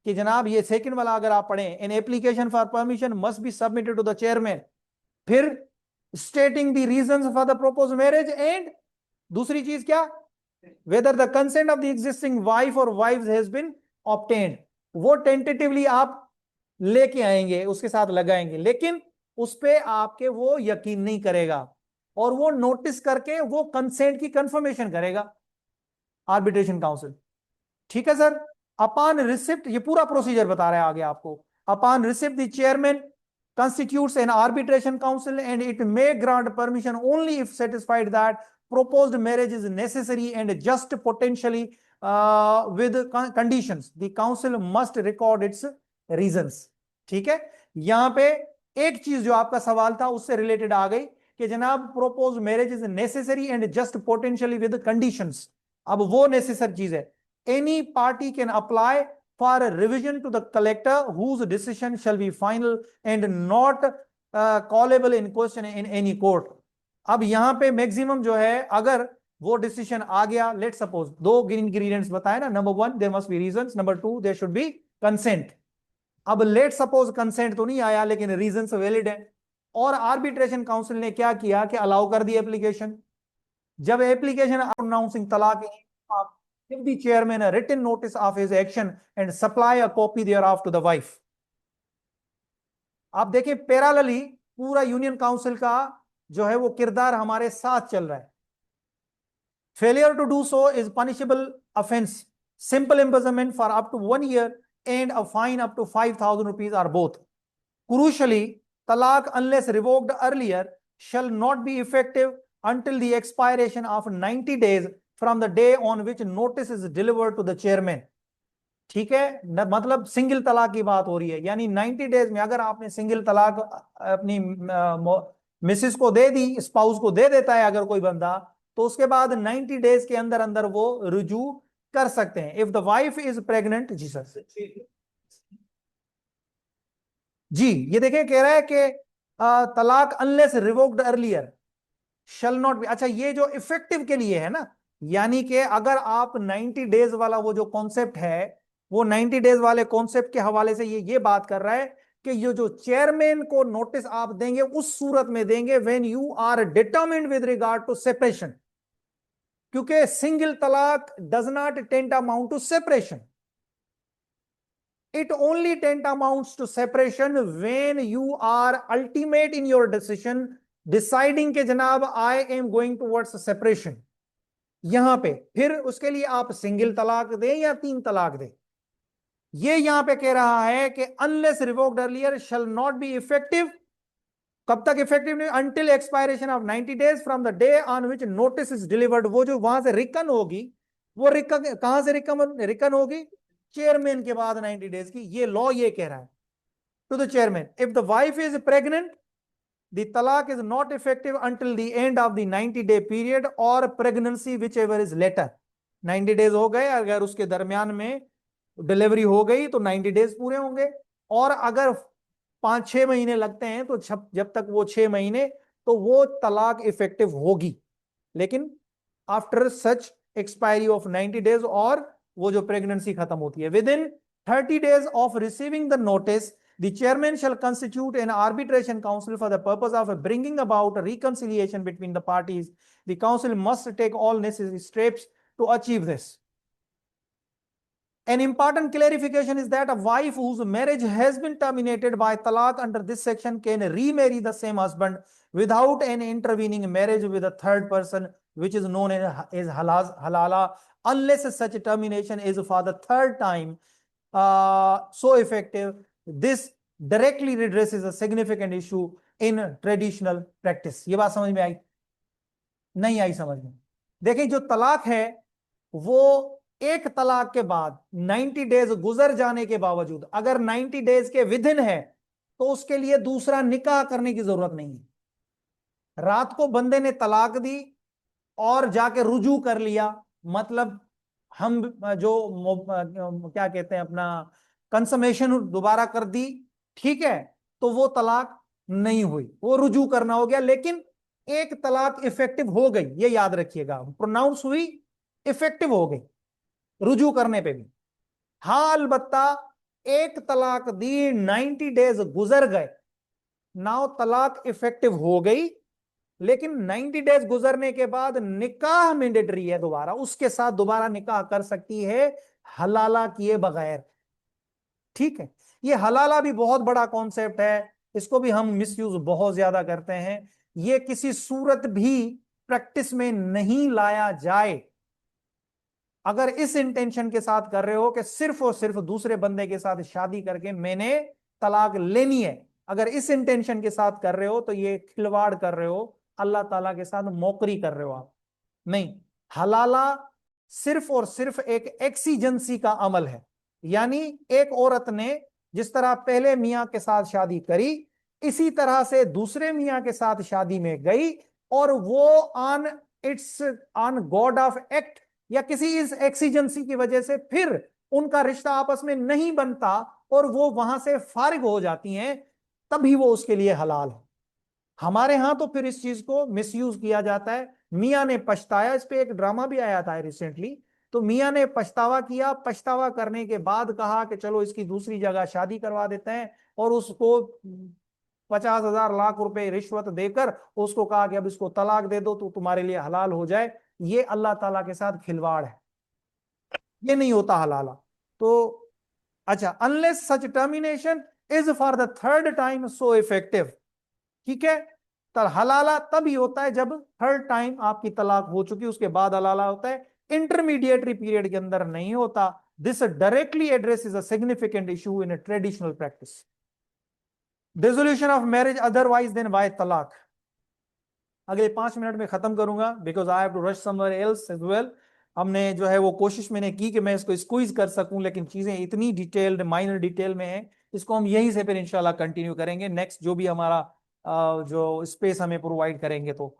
कि जनाब ये सेकंड वाला अगर आप पढ़ें, an application for permission must be submitted to the chairman, फिर stating the reasons for the propose marriage, and दूसरी चीज क्या, whether the consent of the existing wife or wives has been obtained, वो tentatively आप लेके आएंगे, उसके साथ लगाएंगे, लेकिन उस पे आपके वो यकीन नहीं करेगा और वो नोटिस करके वो कंसेंट की कंफर्मेशन करेगा आर्बिट्रेशन काउंसिल, ठीक है सर। अपॉन रिसिप्ट, ये पूरा प्रोसीजर बता रहा है आगे आपको। Upon receipt the chairman constitutes an arbitration council and it may grant permission only if satisfied that proposed marriage is necessary and just potentially with conditions. The council must record its reasons, ठीक है। यहां पे एक चीज जो आपका सवाल था उससे रिलेटेड आ गई कि जनाब propose marriage is necessary and just potentially with conditions. अब वो नेसेसरी चीज है, any party can apply for a revision to the collector whose decision shall be final and not callable in question in any court। अब यहां पे maximum जो है, अगर वो डिसीजन आ गया, लेट सपोज दो इंग्रेडिएंट्स बताए ना, number 1 there must be reasons, number 2 there should be consent. अब लेट सपोज कंसेंट तो नहीं आया लेकिन रीजंस वैलिड है, और आर्बिट्रेशन काउंसिल ने क्या किया कि अलाउ कर दी एप्लीकेशन। जब एप्लीकेशन अनाउंसिंग तलाक, give the chairman a written notice of his action and supply a copy thereof to the wife। आप देखें पैरेलली पूरा यूनियन काउंसिल का जो है वो किरदार हमारे साथ चल रहा है। Failure to do so is punishable offence, simple imprisonment for up to 1 year and a fine up to 5,000 rupees are both। Crucially, talaq unless revoked earlier shall not be effective until the expiration of 90 days from the day on which notice is delivered to the chairman, ठीक है। मतलब single तलाक की बात हो रही है, यानी 90 डेज में अगर आपने सिंगल तलाक अपनी मिसेस को दे दी, स्पाउस को दे देता है अगर कोई बंदा, तो उसके बाद 90 डेज के अंदर अंदर वो रुजू कर सकते हैं। If the wife is pregnant, जी सर, जी ये देखें कह रहा है कि तलाक unless revoked earlier shall not be. अच्छा, ये जो इफेक्टिव के लिए है ना, यानी कि अगर आप 90 डेज वाला वो जो कॉन्सेप्ट है, वो 90 डेज वाले कॉन्सेप्ट के हवाले से ये बात कर रहा है कि ये जो चेयरमैन को नोटिस आप देंगे उस सूरत में देंगे when you are determined with regard to separation, क्योंकि single talaq does not tantamount to separation, it only tend amounts to separation when you are ultimate in your decision deciding कि जनाब I am going towards separation। यहां पे फिर उसके लिए आप single तलाक दें या 3 तलाक दें, ये यहां पे कह रहा है कि unless revoked earlier shall not be effective. कब तक इफेक्टिव नहीं, until expiration of 90 days from the day on which notice is delivered. वो जो वहां से रिकन होगी, वो रिकन कहां से रिकन होगी, चेयरमैन के बाद 90 डेज की। ये लॉ ये कह रहा है to the chairman. If the wife is pregnant, the talaq is not effective until the end of the 90-day period or pregnancy whichever is later। 90 days हो गए, अगर उसके दरमियान में डिलीवरी हो गई तो 90 डेज पूरे होंगे, और अगर 5-6 महीने लगते हैं तो जब तक वो 6 महीने, तो वो तलाक इफेक्टिव होगी। लेकिन after such expiry of 90 days, और वो जो प्रेगनेंसी खत्म होती है, with in 30 days of receiving the notice, the chairman shall constitute an arbitration council for the purpose of bringing about a reconciliation between the parties। The council must take all necessary steps to achieve this। An important clarification is that a wife whose marriage has been terminated by talaq under this section can remarry the same husband without an intervening marriage with a third person, which is known as halala, unless such termination is for the third time so effective. This directly redresses a significant issue in traditional practice. ये बात समझ में आई? नहीं आई समझ में? देखिए, जो तलाक है वो एक तलाक के बाद 90 डेज गुजर जाने के बावजूद अगर 90 डेज के विद इन है तो उसके लिए दूसरा निकाह करने की जरूरत नहीं है। रात को बंदे ने तलाक दी और जाके रुजू कर लिया, मतलब हम जो क्या कहते हैं अपना कंसमेशन दोबारा कर दी, ठीक है, तो वो तलाक नहीं हुई, वो रुजू करना हो गया। लेकिन एक तलाक इफेक्टिव हो गई, ये याद रखिएगा, प्रोनाउंस हुई, इफेक्टिव हो गई रुजू करने पे भी। हाँ, अलबत्ता एक तलाक दी, 90 डेज गुजर गए, नाउ तलाक इफेक्टिव हो गई, लेकिन 90 डेज गुजरने के बाद निकाह मैंडेटरी है, दोबारा उसके साथ दोबारा निकाह कर सकती है हलाला किए बगैर। ठीक है, ये हलाला भी बहुत बड़ा कॉन्सेप्ट है, इसको भी हम मिसयूज बहुत ज्यादा करते हैं। ये किसी सूरत भी प्रैक्टिस में नहीं लाया जाए। अगर इस इंटेंशन के साथ कर रहे हो कि सिर्फ और सिर्फ दूसरे बंदे के साथ शादी करके मैंने तलाक लेनी है, अगर इस इंटेंशन के साथ कर रहे हो तो ये खिलवाड़ कर रहे हो, अल्लाह ताला के साथ मौकरी कर रहे हो आप। नहीं, हलाला सिर्फ और सिर्फ एक एक्सीजेंसी का अमल है, यानी एक औरत ने जिस तरह पहले मियां के साथ शादी करी, इसी तरह से दूसरे मियां के साथ शादी में गई, और वो ऑन गॉड ऑफ एक्ट या किसी इस एक्सीजेंसी की वजह से फिर उनका रिश्ता आपस में नहीं बनता और वो वहां से फारिग हो जाती हैं, तभी वो उसके लिए हलाल है। हमारे यहां तो फिर इस चीज को मिसयूज किया जाता है। मियां ने पछताया, इस पे एक ड्रामा भी आया था रिसेंटली, तो मियां ने पछतावा किया, पछतावा करने के बाद कहा कि चलो इसकी दूसरी जगह शादी करवा देते हैं, और उसको 50,000 लाख रुपए रिश्वत देकर उसको कहा कि अब इसको तलाक दे दो तो तुम्हारे लिए हलाल हो जाए। ये अल्लाह ताला के साथ खिलवाड़ है, ये नहीं होता हलाला। तो अच्छा, unless such termination is for the third time so effective, ठीक है, तो हलाला तभी होता है जब थर्ड टाइम आपकी तलाक हो चुकी, उसके बाद हलाला होता है, इंटरमीडिएटरी पीरियड के अंदर नहीं होता। This directly addresses a significant issue in a traditional practice. Dissolution of marriage otherwise then by talaq, अगले 5 मिनट में खत्म करूंगा, because I have to rush somewhere else as well. हमने जो है वो कोशिश मैंने की कि मैं इसको स्क्वीज कर सकूं, लेकिन चीजें इतनी डिटेल्ड माइनर डिटेल में है, इसको हम यहीं से फिर इंशाल्लाह कंटिन्यू करेंगे नेक्स्ट जो भी हमारा जो स्पेस हमें प्रोवाइड करेंगे। तो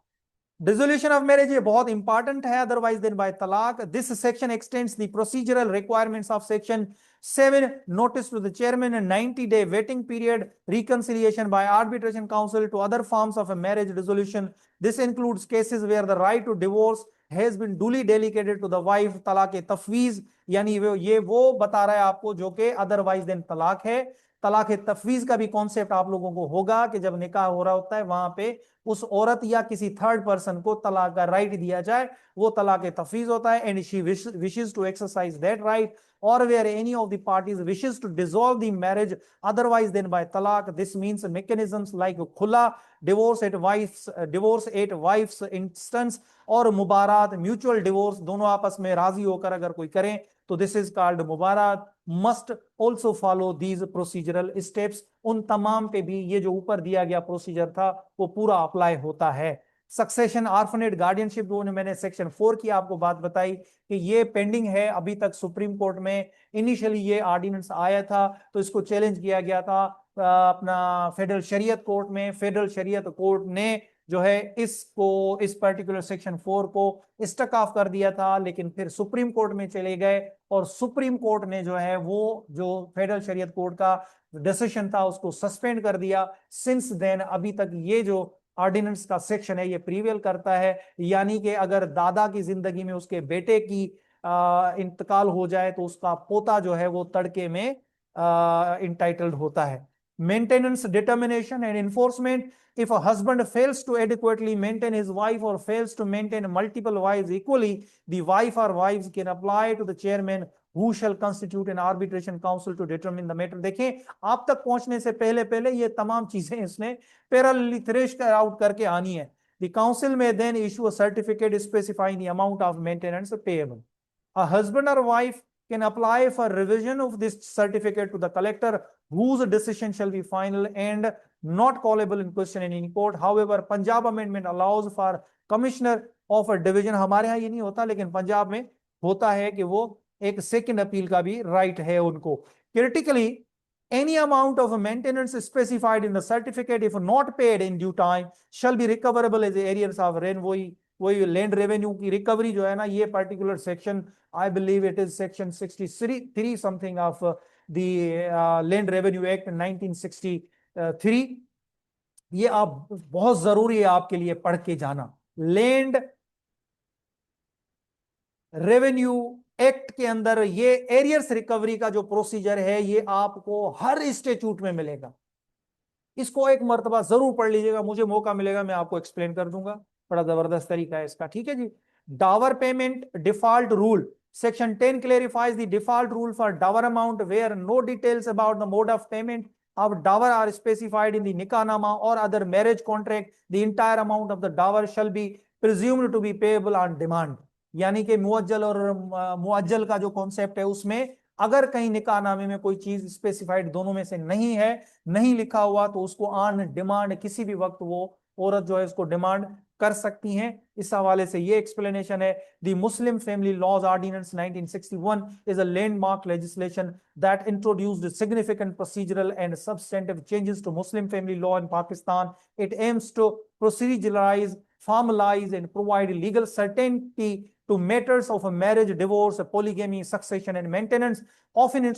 डिसोल्यूशन ऑफ मैरिज ये बहुत इंपॉर्टेंट है, अदरवाइज देन बाय तलाक। This section x tends the procedural requirements of section 7, notice to the chairman, a 90-day waiting period, reconciliation by arbitration council to other forms of a marriage dissolution. This includes cases where the right to divorce has been duly delegated to the wife. तलाक तफवीज, यानी ये वो बता रहा है आपको जो कि अदरवाइज देन तलाक है। तलाक तफवीज का भी कॉन्सेप्ट आप लोगों को होगा कि जब निकाह हो रहा होता है वहां पे उस औरत या किसी थर्ड पर्सन को तलाक का राइट दिया जाए, वो तलाक तफवीज होता है। And she wishes to exercise that right, or where any of the parties wishes to dissolve the marriage otherwise than by talaq. This means mechanisms like khula, divorce at wife's instance, और मुबारात, mutual divorce, दोनों आपस में राजी होकर अगर कोई करें तो दिस इज कॉल्ड मुबारात, must also follow these procedural steps. उन तमाम पे भी ये जो ऊपर दिया गया प्रोसीजर था वो पूरा अप्लाई होता है। सक्सेशन, ऑर्फनेट, गार्डियनशिप, जो मैंने सेक्शन 4 की आपको बात बताई कि ये पेंडिंग है अभी तक सुप्रीम कोर्ट में। इनिशियली ये ऑर्डिनेंस आया था तो इसको चैलेंज किया गया था अपना फेडरल शरीयत कोर्ट में। फेडरल शरीयत कोर्ट ने जो है इसको, इस पर्टिकुलर सेक्शन 4 को स्टक ऑफ कर दिया था, लेकिन फिर सुप्रीम कोर्ट में चले गए और सुप्रीम कोर्ट ने जो है वो जो फेडरल शरीयत कोर्ट का डिसीजन था उसको सस्पेंड कर दिया। सिंस देन अभी तक ये जो ऑर्डिनेंस का सेक्शन है ये प्रीवेल करता है, यानी कि अगर दादा की जिंदगी में उसके बेटे की इंतकाल हो जाए तो उसका पोता जो है वो तड़के में इंटाइटल्ड होता है। Maintenance, determination and enforcement, if a husband fails to adequately maintain his wife or fails to maintain multiple wives equally, the wife or wives can apply to the chairman who shall constitute an arbitration council to determine the matter। देखें, आप तक पहुंचने से पहले पहले ये तमाम चीजें इसने पैरेलली थ्रेश आउट करके आनी है। The council may then issue a certificate specifying the amount of maintenance payable. A husband or wife can apply for revision of this certificate to the collector, whose decision shall be final and not callable in question in any court. However, Punjab amendment allows for commissioner of a division, हमारे यहाँ ये नहीं होता, लेकिन पंजाब में होता है कि वो एक सेकंड अपील का भी राइट है उनको। Critically, any amount of maintenance specified in the certificate, if not paid in due time, shall be recoverable as arrears of rent। वही लैंड रेवेन्यू की रिकवरी जो है ना, ये particular section, I believe it is section 63 something of the land revenue act 1963। ये आप बहुत जरूरी है आपके लिए पढ़ के जाना। लैंड रेवेन्यू एक्ट के अंदर ये एरियर्स रिकवरी का जो प्रोसीजर है, ये आपको हर स्टेट्यूट में मिलेगा। इसको एक मर्तबा जरूर पढ़ लीजिएगा, मुझे मौका मिलेगा मैं आपको एक्सप्लेन कर दूंगा, बड़ा जबरदस्त तरीका है इसका। ठीक है जी। Dower payment default rule, section 10 clarifies the default rule for dower amount where no details about the mode of payment of dower are specified in the nikahnaमा or other marriage contract, the entire amount of the dower shall be presumed to be payable on demand। यानी कि मुअज्जल और मुअज्जल का जो concept है, उसमें अगर कहीं निकाहनामे में कोई चीज स्पेसिफाइड दोनों में से नहीं है, नहीं लिखा हुआ, तो उसको ऑन डिमांड किसी भी वक्त वो औरत जो है इसको डिमांड कर सकती हैं। इस हवाले से ये एक्सप्लेनेशन है। The Muslim family laws ordinance 1961 is a landmark legislation that introduced significant procedural and substantive changes to Muslim family law in Pakistan. It aims to proceduralize, formalize and provide legal certainty to matters of a marriage, divorce, polygamy, succession and maintenance, often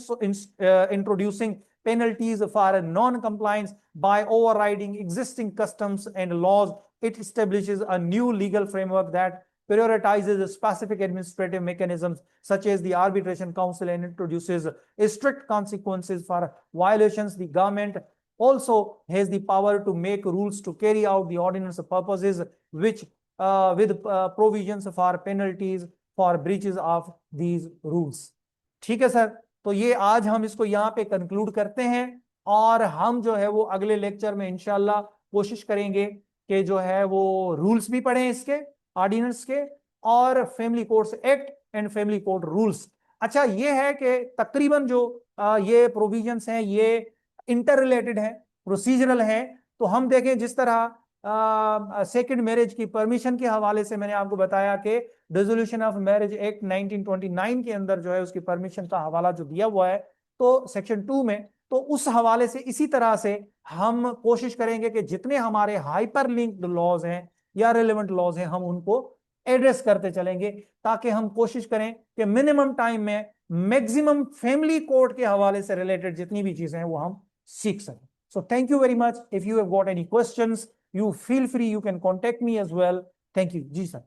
introducing penalties for non-compliance by overriding existing customs and laws. It establishes a new legal framework that prioritizes specific administrative mechanisms such as the arbitration council and introduces strict consequences for violations. The government also has the power to make rules to carry out the ordinance purposes, which with provisions for penalties for breaches of these rules। ठीक है sir, तो ये आज हम इसको यहाँ पे conclude करते हैं, और हम जो है वो अगले लेक्चर में इंशाल्लाह कोशिश करेंगे कि जो है वो रूल्स भी पढ़ें इसके, ऑर्डिनेंस के, और family courts act and family court rules. अच्छा ये है कि तकरीबन जो ये प्रोविजंस हैं ये इंटर रिलेटेड है, प्रोसीजरल है। तो हम देखें जिस तरह सेकंड मैरिज की परमिशन के हवाले से मैंने आपको बताया कि डिसोल्यूशन ऑफ मैरिज एक्ट 1929 के अंदर जो है उसकी परमिशन का हवाला जो दिया हुआ है, तो सेक्शन 2 में, तो उस हवाले से इसी तरह से हम कोशिश करेंगे कि जितने हमारे हाइपर लिंक्ड लॉज हैं या रिलेवेंट लॉज हैं, हम उनको एड्रेस करते चलेंगे, ताकि हम कोशिश करें कि मिनिमम टाइम में मैक्सिमम फैमिली कोर्ट के हवाले से रिलेटेड जितनी भी चीजें हैं वो हम सीख सकें। So thank you very much. If you have got any questions, you feel free, you can contact me as well। thank you ji sir.